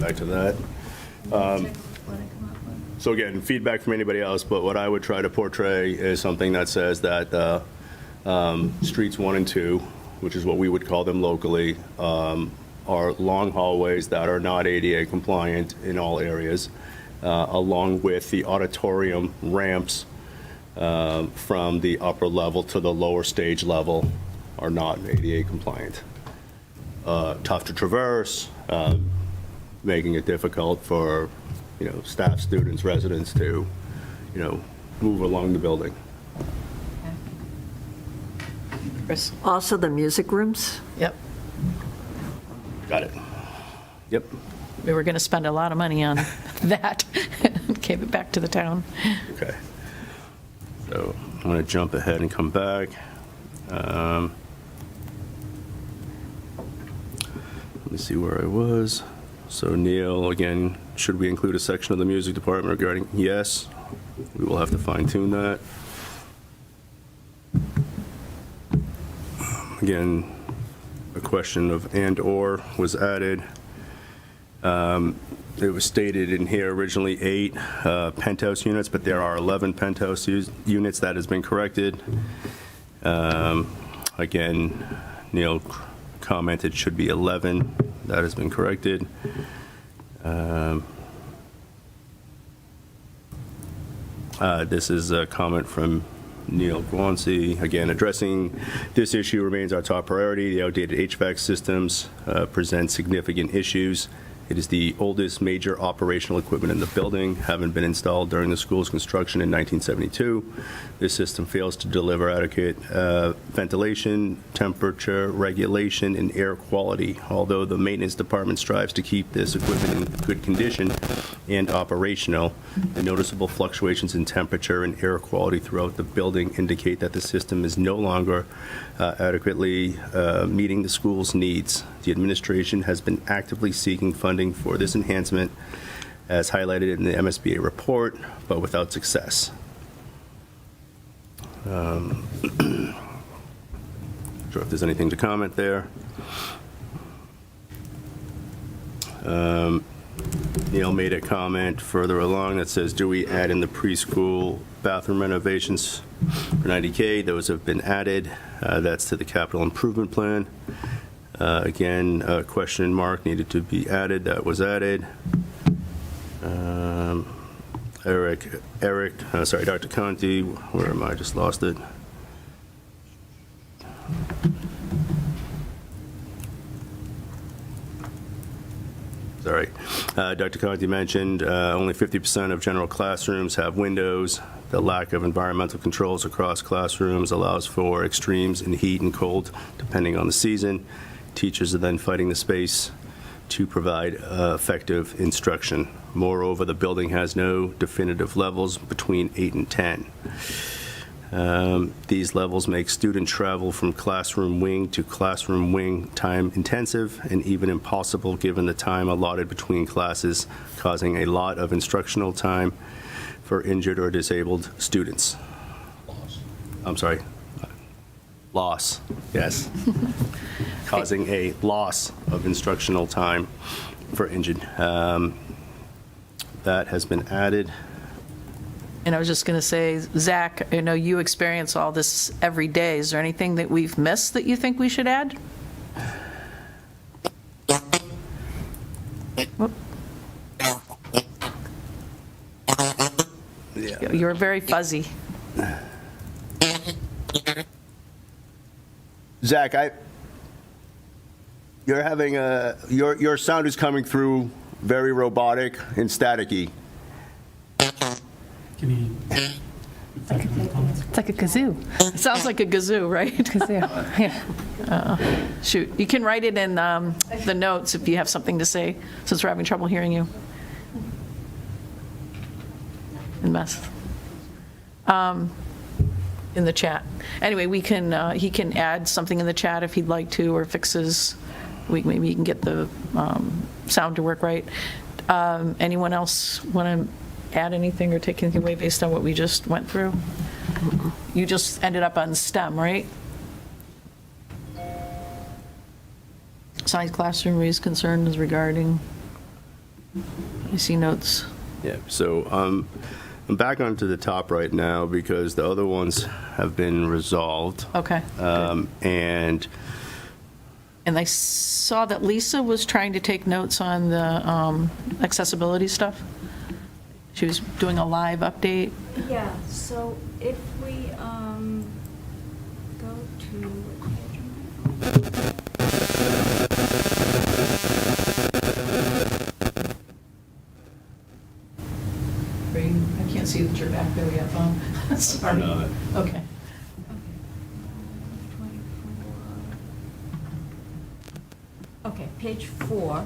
Back to that. Check what I come up with. So again, feedback from anybody else, but what I would try to portray is something that says that streets 1 and 2, which is what we would call them locally, are long hallways that are not ADA compliant in all areas, along with the auditorium ramps from the upper level to the lower stage level are not ADA compliant. Tough to traverse, making it difficult for, staff, students, residents to, move along the building. Chris? Also, the music rooms? Yep. Got it. Yep. We were going to spend a lot of money on that. gave it back to the town. Okay. So I'm going to jump ahead and come back. Let me see where I was. So Neil, again, should we include a section of the music department regarding, yes, we will have to fine tune that. Again, a question of and/or was added. It was stated in here originally 8 penthouse units, but there are 11 penthouse units. That has been corrected. Again, Neil commented should be 11. That has been corrected. This is a comment from Neil Guanci. Again, addressing this issue remains our top priority. The outdated HVAC systems present significant issues. It is the oldest major operational equipment in the building, having been installed during the school's construction in 1972. This system fails to deliver adequate ventilation, temperature regulation, and air quality. Although the maintenance department strives to keep this equipment in good condition and operational, the noticeable fluctuations in temperature and air quality throughout the building indicate that the system is no longer adequately meeting the school's needs. The administration has been actively seeking funding for this enhancement, as highlighted in the MSBA report, but without success. Sure if there's anything to comment there. Neil made a comment further along that says, do we add in the preschool bathroom renovations for 90K? Those have been added. That's to the capital improvement plan. Again, a question mark needed to be added. That was added. Dr. Conti, where am I? Just lost it. Sorry. Dr. Conti mentioned only 50% of general classrooms have windows. The lack of environmental controls across classrooms allows for extremes in heat and cold, depending on the season. Teachers are then fighting the space to provide effective instruction. Moreover, the building has no definitive levels between 8 and 10. These levels make student travel from classroom wing to classroom wing time intensive and even impossible given the time allotted between classes, causing a lot of instructional time for injured or disabled students. Loss, yes. Causing a loss of instructional time for injured. That has been added. And I was just going to say, Zach, I know you experience all this every day. Is there anything that we've missed that you think we should add? Whoop. Yeah. You're very fuzzy. Zach, you're having your sound is coming through very robotic and staticky. Can you? It's like a kazoo. It sounds like a kazoo, right? Kazoo, yeah. Shoot, you can write it in the notes if you have something to say, since we're having trouble hearing you. In mess. In the chat. Anyway, he can add something in the chat if he'd like to, or fixes, maybe he can get the sound to work right. Anyone else want to add anything or take anything away based on what we just went through? You just ended up on STEM, right? Science classroom raised concerns regarding, I see notes. Yeah, so I'm back onto the top right now because the other ones have been resolved. Okay. And I saw that Lisa was trying to take notes on the accessibility stuff. She was doing a live update. Yeah, so if we go to, what page am I can't see that you're back there yet, Bob. Sorry. Okay. Okay, page 4.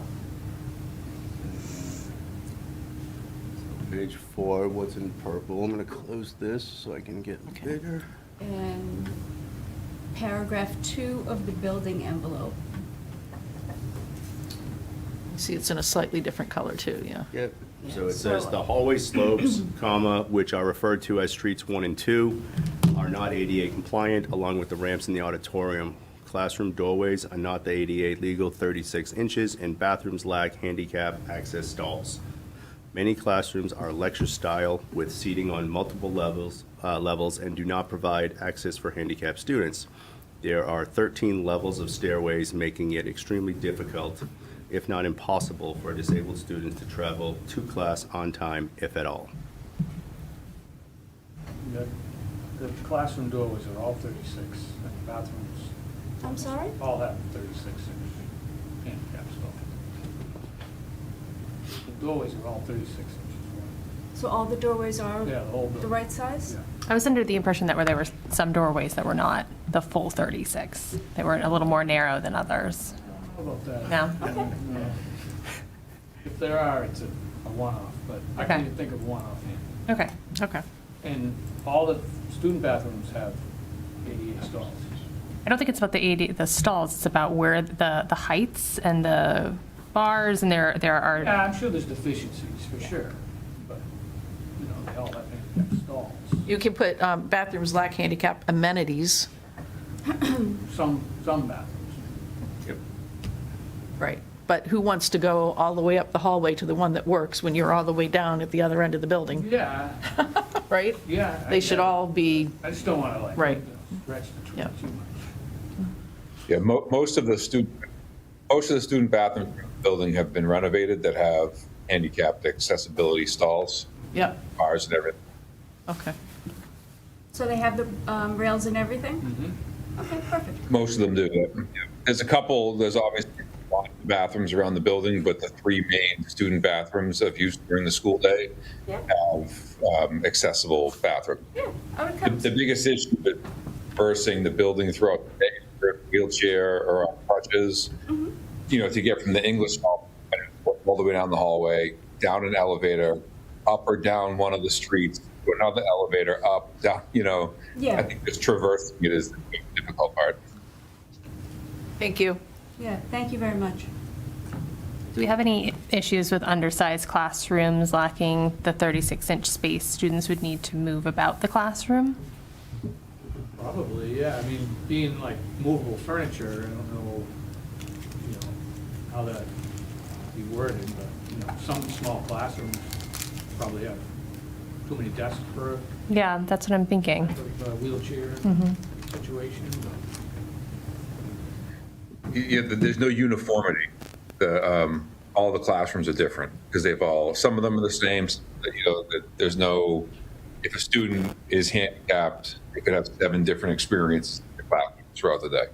Page 4, what's in purple? I'm going to close this so I can get bigger. And paragraph 2 of the building envelope. See, it's in a slightly different color too, yeah. Yep. So it says the hallway slopes, comma, which are referred to as streets 1 and 2, are not ADA compliant, along with the ramps in the auditorium. Classroom doorways are not the ADA legal 36 inches, and bathrooms lack handicap access stalls. Many classrooms are lecture style with seating on multiple levels and do not provide access for handicapped students. There are 13 levels of stairways, making it extremely difficult, if not impossible, for disabled students to travel to class on time, if at all. The classroom doorways are all 36, and the bathrooms I'm sorry? all have 36-inch handicap stalls. The doorways are all 36 inches wide. So all the doorways are Yeah, the whole the building. right size? Yeah. I was under the impression that there were some doorways that were not the full 36. They were a little more narrow than others. How about that? No? Okay. No. If there are, it's a one-off, but I Okay. can't even think of one offhand. Okay. Okay. And all the student bathrooms have ADA stalls. I don't think it's about the stalls, it's about where the heights and the bars, and there are, Yeah, I'm sure there's deficiencies, for sure, but, they all have handicap stalls. You can put bathrooms lack handicap amenities, Some bathrooms. Yep. right? But who wants to go all the way up the hallway to the one that works when you're all the way down at the other end of the building, Yeah, right? yeah. They should all be, I just don't want to Right. Stretch the truth Yeah. too much. Yeah, most of the student bathrooms in the building have been renovated that have handicapped accessibility stalls, yeah, bars and everything. okay. So they have the rails and everything? Mm-hmm. Okay, perfect. Most of them do. There's obviously lots of bathrooms around the building, but the 3 main student bathrooms of use during the school day Yeah. have accessible bathrooms. Yeah, I would come. The biggest issue with traversing the building throughout the day, if you're in a wheelchair or on crutches, to get from the English hall all the way down the hallway, down an elevator, up or down one of the streets, to another elevator, up, down, Yeah. I think just traversing it is the difficult part. Thank you. Yeah, thank you very much. do we have any issues with undersized classrooms lacking the 36-inch space students would need to move about the classroom? Probably, yeah. I mean, being like movable furniture, I don't know, how that be worded, but, some small classrooms probably have too many desks for Yeah, that's what I'm thinking. a wheelchair situation. Yeah, there's no uniformity. All the classrooms are different because some of them are the same. There's no, if a student is handicapped, they could have 7 different experiences in the classroom throughout the day.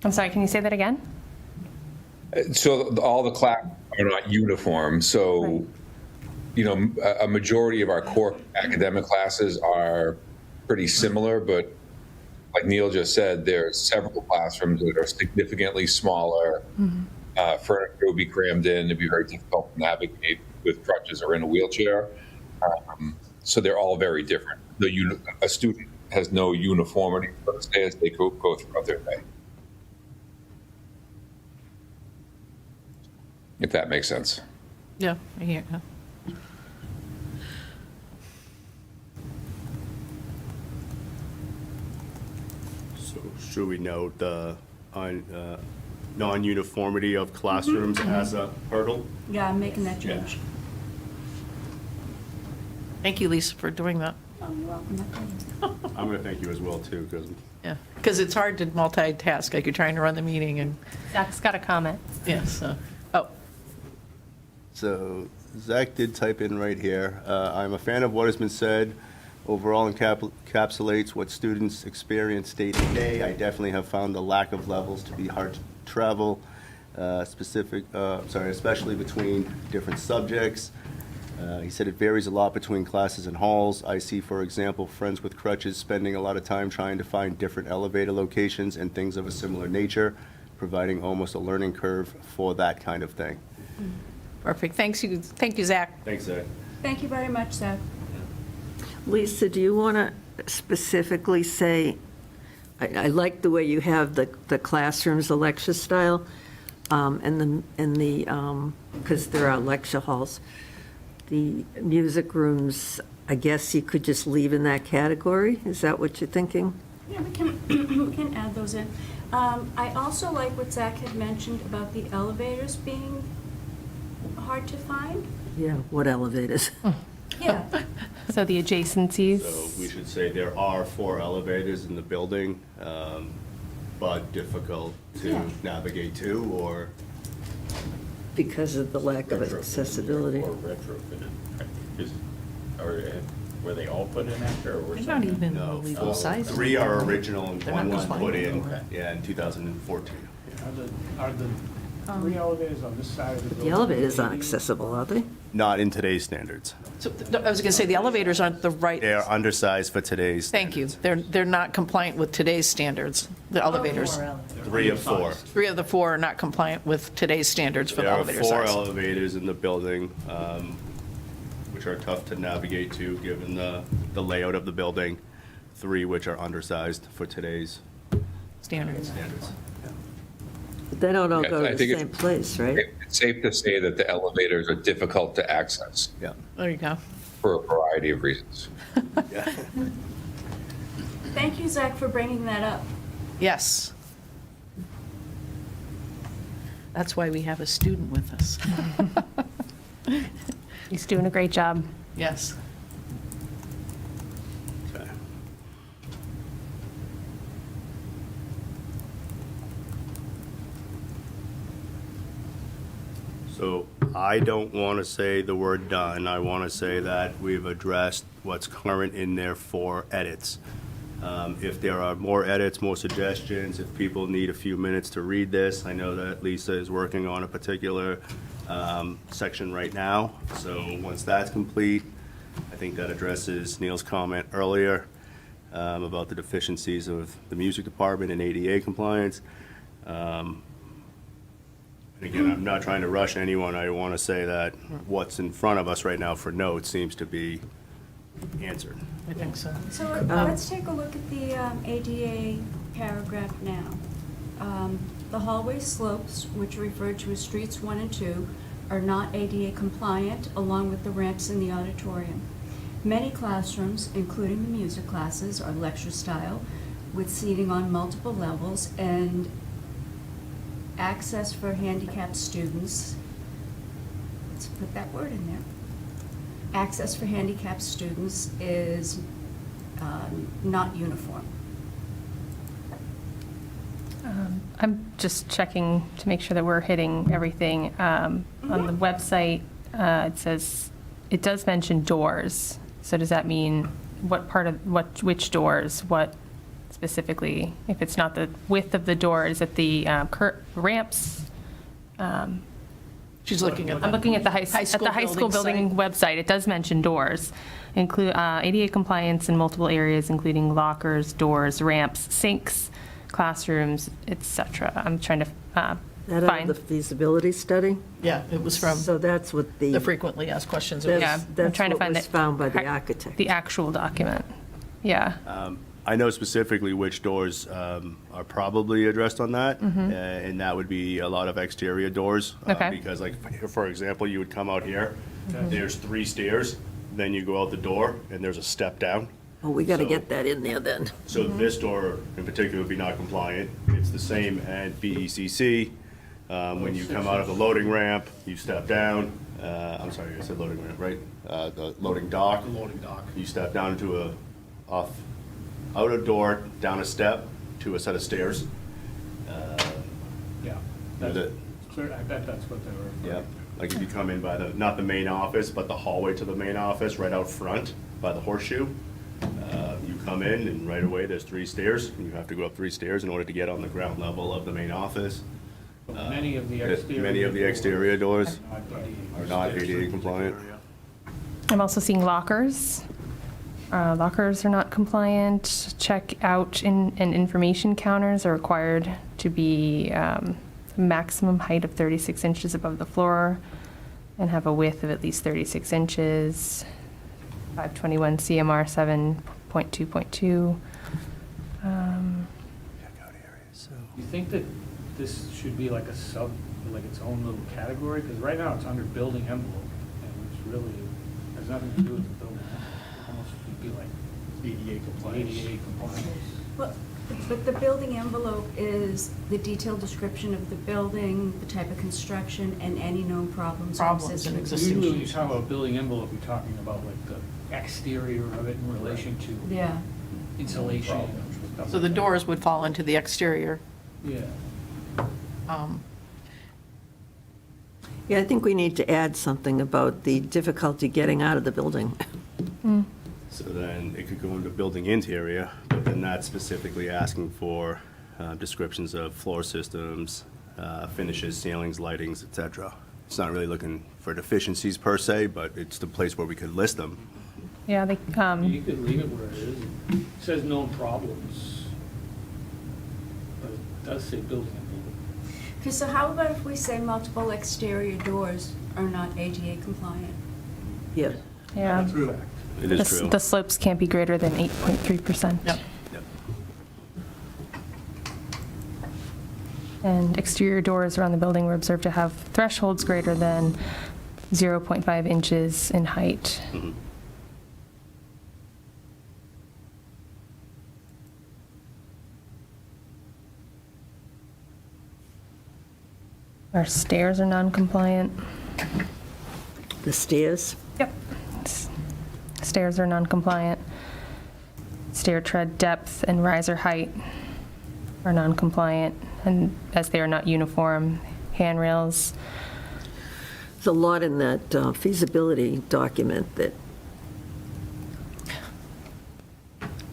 I'm sorry, can you say that again? So all the classes are not uniform. So, a majority of our core academic classes are pretty similar, but like Neil just said, there's several classrooms that are significantly smaller. Furniture would be crammed in. It'd be very difficult to navigate with crutches or in a wheelchair. So they're all very different. A student has no uniformity as they go throughout their day. If that makes sense. Yeah, I hear you. So should we note the non-uniformity of classrooms as a hurdle? Yeah, I'm making that change. Thank you, Lisa, for doing that. Oh, you're welcome. I'm going to thank you as well, too, because Yeah, because it's hard to multitask, like you're trying to run the meeting and, Zach's got a comment. yeah, so, oh, So Zach did type in right here, I'm a fan of what has been said. Overall encapsulates what students experience day to day. I definitely have found the lack of levels to be hard to travel, especially between different subjects. He said it varies a lot between classes and halls. I see, for example, friends with crutches spending a lot of time trying to find different elevator locations and things of a similar nature, providing almost a learning curve for that kind of thing. Perfect. Thank you, Zach. Thanks, Zach. Thank you very much, Zach. Lisa, do you want to specifically say, I like the way you have the classrooms, the lecture style, and because there are lecture halls. The music rooms, I guess you could just leave in that category? Is that what you're thinking? Yeah, we can add those in. I also like what Zach had mentioned about the elevators being hard to find. Yeah, what elevators? Yeah. So the adjacencies. So we should say there are 4 elevators in the building, but difficult to Yeah. navigate to, or Because of the lack of accessibility. Or retrofitted. Were they all put in after, or were They're some? not even no. legal size. 3 are original and They're 1 not was put in, compliant. in 2014. Are the 3 elevators on this side of the The building? elevators aren't accessible, are they? Not in today's standards. So, no, I was going to say, the elevators aren't the right. They are undersized for today's Thank you. standards. They're not compliant with today's standards, the elevators. 3 of 4. 3 of the 4 are not compliant with today's standards for the There are elevator 4 size. elevators in the building, which are tough to navigate to, given the layout of the building. 3 which are undersized for today's Standards. standards. But they don't all Yeah, go I to the think same place, right? It's safe to say that the elevators are difficult to access Yeah. There you go. for a variety of reasons. Yeah. Thank you, Zach, for bringing that up. Yes. That's why we have a student with us. He's doing a great job. Yes. Okay. So I don't want to say the word done. I want to say that we've addressed what's current in there for edits. If there are more edits, more suggestions, if people need a few minutes to read this, I know that Lisa is working on a particular section right now. So once that's complete, I think that addresses Neil's comment earlier about the deficiencies of the music department and ADA compliance. And again, I'm not trying to rush anyone. I want to say that what's in front of us right now for notes seems to be answered. I think so. So let's take a look at the ADA paragraph now. The hallway slopes, which are referred to as streets 1 and 2, are not ADA compliant, along with the ramps in the auditorium. Many classrooms, including the music classes, are lecture style, with seating on multiple levels and access for handicapped students. Let's put that word in there. Access for handicapped students is not uniform. I'm just checking to make sure that we're hitting everything. On the website, it says, it does mention doors. So does that mean which doors, what specifically? If it's not the width of the door, is it the ramps? She's looking at I'm looking at the high High school building website. It does mention doors, include ADA compliance in multiple areas, including lockers, doors, ramps, sinks, classrooms, etc. I'm trying to That out of find. the feasibility study? Yeah, it was from So that's what the frequently asked questions. Yeah, that's I'm that's trying to what find was it. found by the architect. The actual document. Yeah. I know specifically which doors are probably addressed on that, and that would be a lot of exterior doors. Okay. Because like, for example, you would come out here, there's 3 stairs, then you go out the door, and there's a step down. Oh, we got to So- get that in there then. So this door in particular would be not compliant. It's the same at BECC. When you come out of the loading ramp, you step down. I'm sorry, I said loading ramp, right? The loading dock. Loading dock. You step down into out a door, down a step, to a set of stairs. Yeah. With That's it. clear. I bet that's what they were. Yeah, like if you come in by not the main office, but the hallway to the main office, right out front by the horseshoe. You come in and right away, there's 3 stairs, and you have to go up 3 stairs in order to get on the ground level of the main office. Many of the exterior. Many of the exterior doors are are not ADA compliant. I'm also seeing lockers. Lockers are not compliant. Check out and information counters are required to be maximum height of 36 inches above the floor. and have a width of at least 36 inches, 521 CMR 7.2.2. You think that this should be like its own little category? Because right now it's under building envelope, and it's really, has nothing to do with the building envelope. It almost would be like ADA compliance. ADA compliance. Well, but the building envelope is the detailed description of the building, the type of construction, and any known problems. or Problems and existing Usually when you issues. talk about building envelope, you're talking about like the exterior of it in relation to Yeah. insulation. and stuff So the like that. doors would fall into the exterior. Yeah. Yeah, I think we need to add something about the difficulty getting out of the building. So then it could go into building interior, but they're not specifically asking for descriptions of floor systems, finishes, ceilings, lightings, et cetera. It's not really looking for deficiencies per se, but it's the place where we could list them. Yeah, they, You could leave it where it is. It says known problems. But it does say building envelope. Okay, so how about if we say multiple exterior doors are not ADA compliant? Yeah. yeah. That's a fact. It The is s- true. The slopes can't be greater than 8.3%. Yep. Yep. And exterior doors around the building were observed to have thresholds greater than 0.5 inches in height. Mhm. Our stairs are non-compliant. The stairs? Yep. Stairs are non-compliant. Stair tread depth and riser height are non-compliant, and as they are not uniform. Handrails, There's a lot in that feasibility document that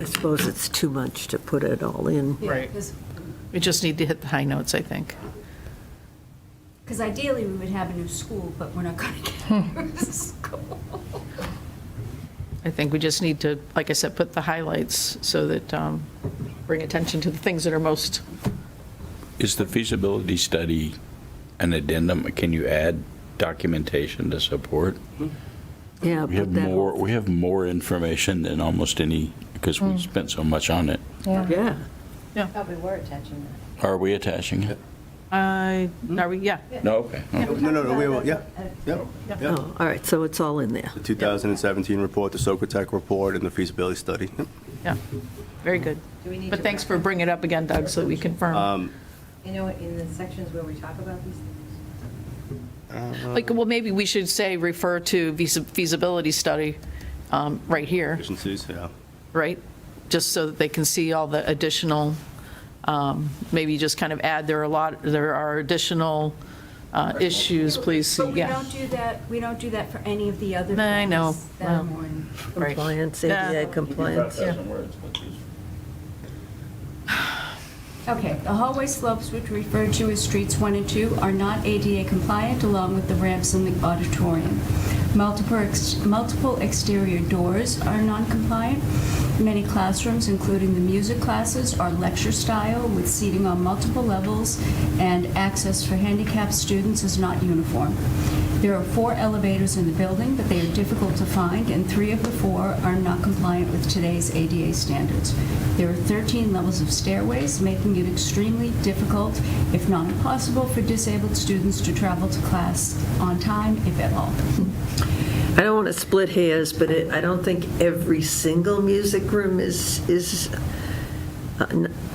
I suppose it's too much to put it all in. Right. We just need to hit the high notes, I think. Because ideally, we would have a new school, but we're not going to get a new school. I think we just need to, like I said, put the highlights so that, bring attention to the things that are most, Is the feasibility study an addendum? Can you add documentation to support? Yeah. We have put that more, whole- we have more information than almost any, because we spent so much on it. yeah. Yeah. Probably were attaching that. Are we attaching it? are we, yeah. No, okay. No, we will, yeah. Yep. Yep. Oh, all right, so it's all in there. The 2017 report, the Socotec report, and the feasibility study. Yep. Yeah, very good. Do we need But to thanks for bringing it up again, Doug, so that we confirm. You know, in the sections where we talk about these things? Like, well, maybe we should say, refer to feasibility study right here, Efficiencies, yeah. right? Just so that they can see all the additional, maybe just kind of add, there are additional issues, please see, But we yeah. we don't do that for any of the other I know. things that are Well, more in. Right. Compliance, Yeah. ADA compliance. Okay, the hallway slopes, which we refer to as streets 1 and 2, are not ADA compliant, along with the ramps in the auditorium. Multiple exterior doors are non-compliant. Many classrooms, including the music classes, are lecture style with seating on multiple levels, and access for handicapped students is not uniform. There are 4 elevators in the building, but they are difficult to find, and 3 of the 4 are not compliant with today's ADA standards. There are 13 levels of stairways, making it extremely difficult, if not impossible, for disabled students to travel to class on time, if at all. I don't want to split hairs, but I don't think every single music room is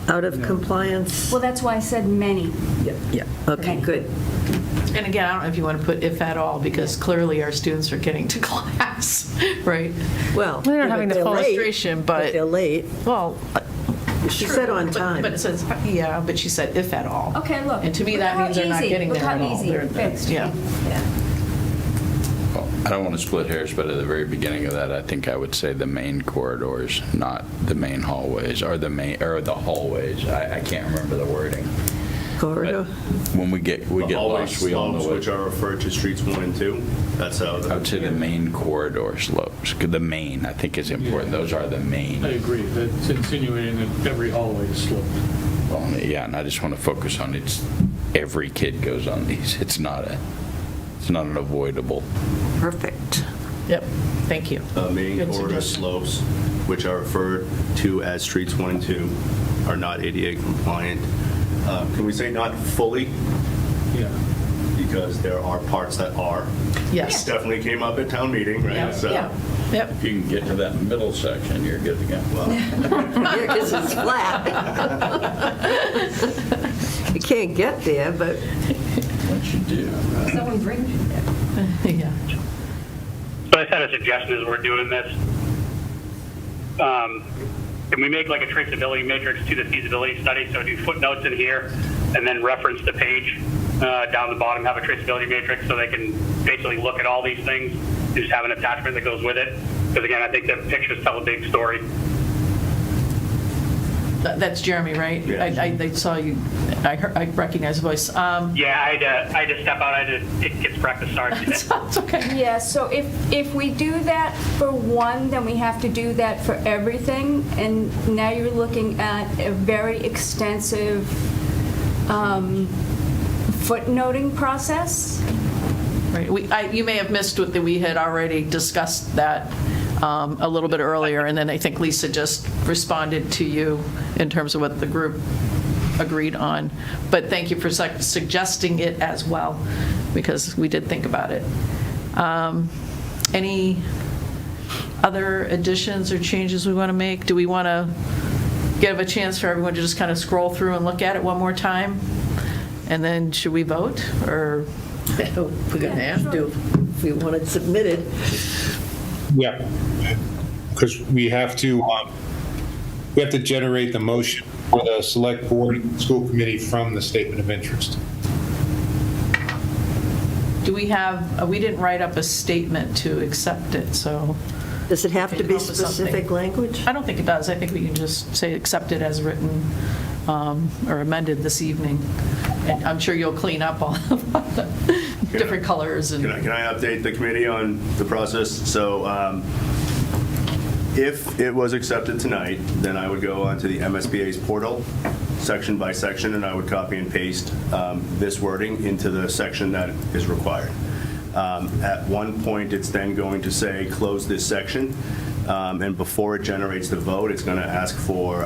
out of compliance. Well, that's why I said many. Yeah, okay, Many. good. And again, I don't know if you want to put if at all, because clearly our students are getting to class, right? Well. They're not yeah, having but the they're full late, illustration, but- They're late. Well, She said on time. but it says, yeah, but she said if at all. Okay, look. And to me, look that how means they're not easy- getting look there how at all. easy They're- it fixed. Yeah. Well, I don't want to split hairs, but at the very beginning of that, I think I would say the main corridors, not the main hallways, or the hallways. I can't remember the wording. But Corridor. when we get lost, we all know Slopes, which it. are referred to streets 1 and 2, that's how. I would say the main corridor slopes. 'Cause the main, I think, is important. Those are the main. I agree, that's insinuating that every hallway is sloped. Well, yeah, and I just want to focus on every kid goes on these. It's It's not an avoidable. Perfect. Yep, thank you. Main Good corridor suggestion. slopes, which are referred to as streets 1 and 2, are not ADA compliant. Can we say not fully? Yeah. Because there are parts that are. Yes. This definitely came up at town meeting, right? Yeah, So- yeah, yep. If you can get to that middle section, you're good to go. Yeah, because it's flat. You can't get there, but Once you do. Someone brings you there. Yeah. So I had a suggestion as we're doing this. Can we make like a traceability matrix to the feasibility study? So do footnotes in here and then reference the page down the bottom, have a traceability matrix so they can basically look at all these things and just have an attachment that goes with it. Because again, I think the pictures tell a big story. That's Jeremy, right? Yeah. I saw you, I recognize the voice. Yeah, I had to step out. It gets practice started. It's okay. Yeah, so if we do that for one, then we have to do that for everything. And now you're looking at a very extensive footnoting process. Right. You may have missed that we had already discussed that a little bit earlier, and then I think Lisa just responded to you in terms of what the group agreed on. But thank you for suggesting it as well, because we did think about it. Any other additions or changes we want to make? Do we want to give a chance for everyone to just kind of scroll through and look at it one more time? And then should we vote, or? we're going to have to if we want it submitted. Yeah, because we have to generate the motion for the select board and school committee from the statement of interest. Do we have, we didn't write up a statement to accept it, so. Does it have to be Come up with something. specific language? I don't think it does. I think we can just say accept it as written or amended this evening. And I'm sure you'll clean up all of the different colors and. Can I update the committee on the process? So if it was accepted tonight, then I would go onto the MSBA's portal, section by section, and I would copy and paste this wording into the section that is required. At one point, it's then going to say, close this section, and before it generates the vote, it's going to ask for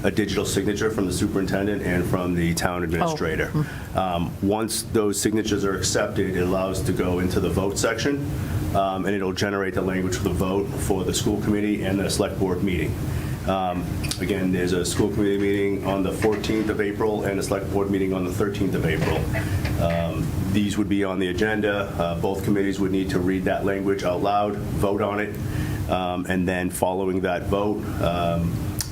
a digital signature from the superintendent and from the town administrator. Once those signatures are accepted, it allows to go into the vote section, and it'll generate the language for the vote for the school committee and the select board meeting. Again, there's a school committee meeting on the 14th of April and a select board meeting on the 13th of April. These would be on the agenda. Both committees would need to read that language out loud, vote on it, and then following that vote,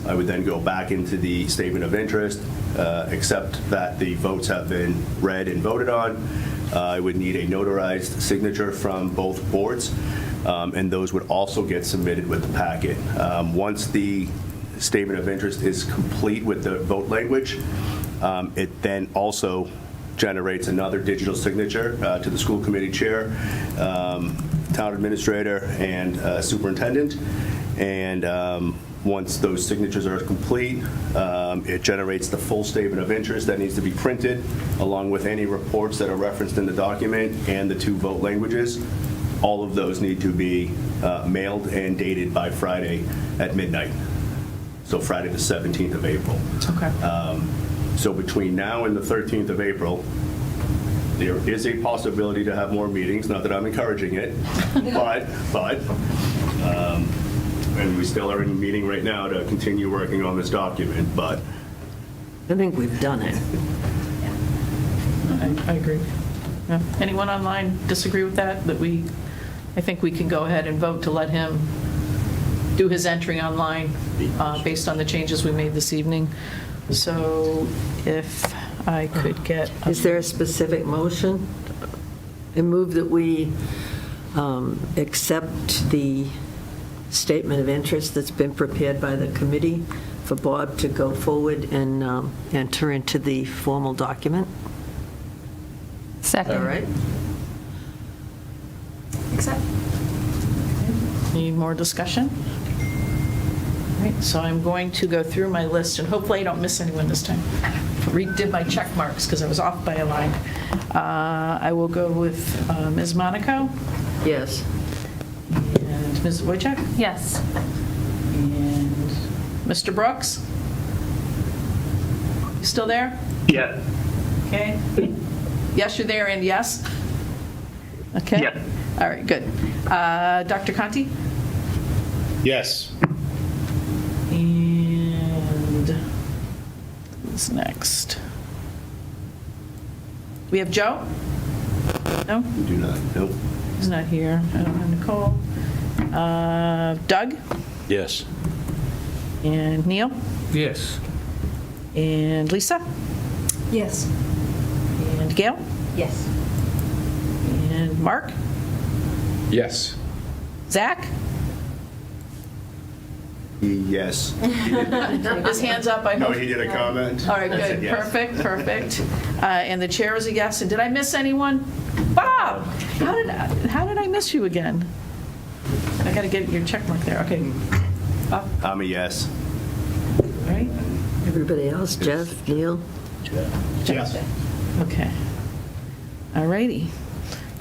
I would then go back into the statement of interest, accept that the votes have been read and voted on. I would need a notarized signature from both boards, and those would also get submitted with the packet. Once the statement of interest is complete with the vote language, it then also generates another digital signature to the school committee chair, town administrator, and superintendent. And once those signatures are complete, it generates the full statement of interest that needs to be printed, along with any reports that are referenced in the document and the two vote languages. All of those need to be mailed and dated by Friday at midnight. So Friday the 17th of April. Okay. So between now and the 13th of April, there is a possibility to have more meetings, not that I'm encouraging it, but and we still are in a meeting right now to continue working on this document, but. I think we've done it. I agree. Yeah. Anyone online disagree with that? I think we can go ahead and vote to let him do his entry online based on the changes we made this evening. So if I could get. Is there a specific motion? I move that we accept the statement of interest that's been prepared by the committee for Bob to go forward and enter into the formal document. Second. All right? Accept. Need more discussion? All right, so I'm going to go through my list, and hopefully I don't miss anyone this time. redid my check marks because I was off by a line. I will go with Ms. Monaco Yes. and Ms. Wojcik Yes. and Mr. Brooks. You still there? Yeah. Okay. Yes, you're there, and yes? Okay. Yeah. All right, good. Dr. Conti? Yes. And who's next? We have Joe? No? Do not, nope. He's not here. I don't have Nicole. Doug? Yes. And Neil? Yes. And Lisa? Yes. And Gail? Yes. And Mark? Yes. Zach? Yes. His hand's up, I No, hope. he did a comment. All right, I said good, yes. perfect. And the chair is a yes. And did I miss anyone? Bob, how did I miss you again? I got to get your check mark there. Okay. Bob, I'm a yes. all right. Everybody else, Jeff, Neil? Yes. Okay. All righty.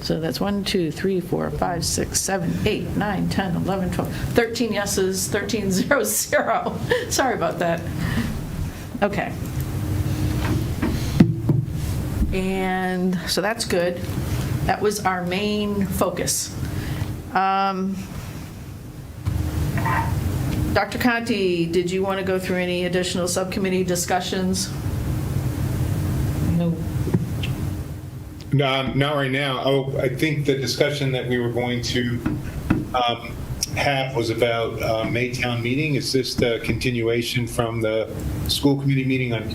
So that's 1, 2, 3, 4, 5, 6, 7, 8, 9, 10, 11, 12, 13 yeses, 13 0 0. Sorry about that. Okay. And so that's good. That was our main focus. Dr. Conti, did you want to go through any additional subcommittee discussions? No. No, not right now. Oh, I think the discussion that we were going to have was about Maytown meeting. Is this the continuation from the school committee meeting on?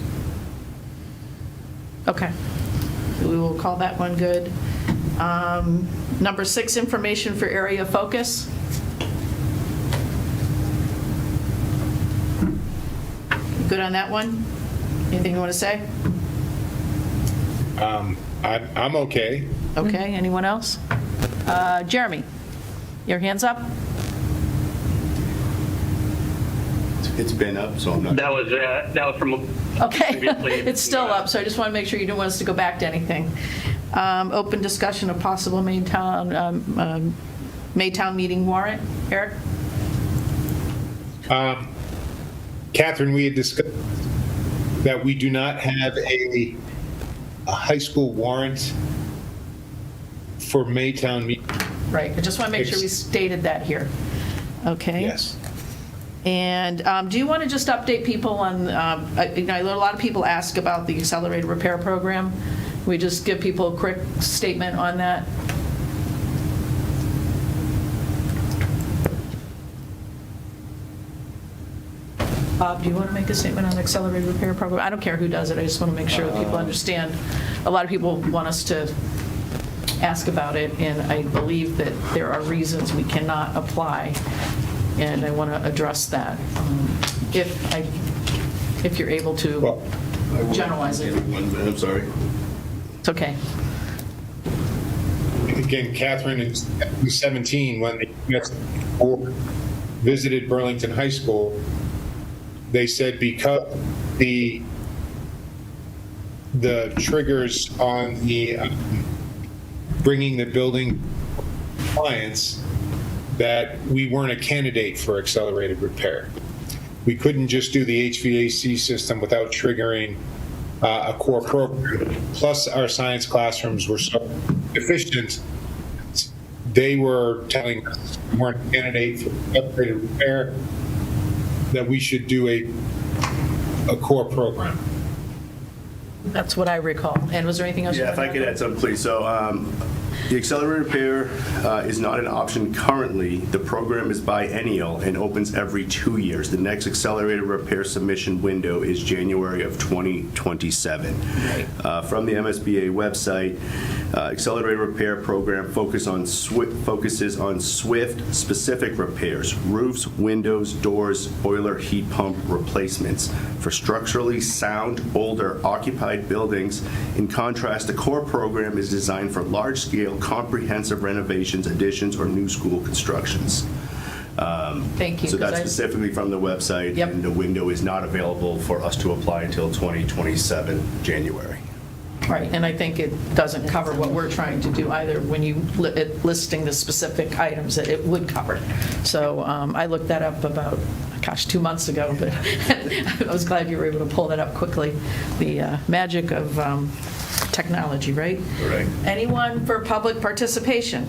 Okay. We will call that one good. Number 6, information for area focus. Good on that one? Anything you want to say? I'm okay. Okay, anyone else? Jeremy, your hand's up? It's been up, so I'm not. That was from Okay, previously. it's still up, so I just want to make sure you don't want us to go back to anything. Open discussion of possible Maytown meeting warrant. Eric? Catherine, we had discussed that we do not have a high school warrant for Maytown meeting. Right, I just want to make sure we stated that here. Okay? Yes. And do you want to just update people on, a lot of people ask about the accelerated repair program. We just give people a quick statement on that? Bob, do you want to make a statement on the accelerated repair program? I don't care who does it, I just want to make sure that people understand. A lot of people want us to ask about it, and I believe that there are reasons we cannot apply, and I want to address that. If you're able to Well, generalize it. I'm sorry. It's okay. Again, Catherine, in 2017, when the US board visited Burlington High School, they said because the triggers on the bringing the building compliance, that we weren't a candidate for accelerated repair. We couldn't just do the HVAC system without triggering a core program. Plus, our science classrooms were so deficient, they were telling us we weren't a candidate for accelerated repair, that we should do a core program. That's what I recall. And was there anything else? you Yeah, if I wanted could to- add something, please. So the accelerated repair is not an option currently. The program is biennial and opens every 2 years. The next accelerated repair submission window is January of 2027. From the MSBA website, accelerated repair program focuses on SWIFT specific repairs: roofs, windows, doors, boiler, heat pump replacements for structurally sound, older, occupied buildings. In contrast, the core program is designed for large-scale, comprehensive renovations, additions, or new school constructions. Thank you. So 'cause that's I- specifically from the website. Yep. And the window is not available for us to apply until 2027, January. Right, and I think it doesn't cover what we're trying to do either, when you listing the specific items that it would cover. So I looked that up about, 2 months ago, but I was glad you were able to pull that up quickly. The magic of technology, right? Right. Anyone for public participation?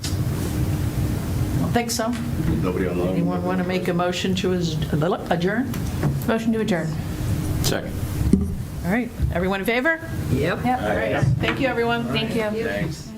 I don't think so. Nobody online? Anyone want to make a motion to adjourn? Motion to adjourn. Second. All right, everyone in favor? Yep. All right, thank you, everyone. Thank you. Thanks.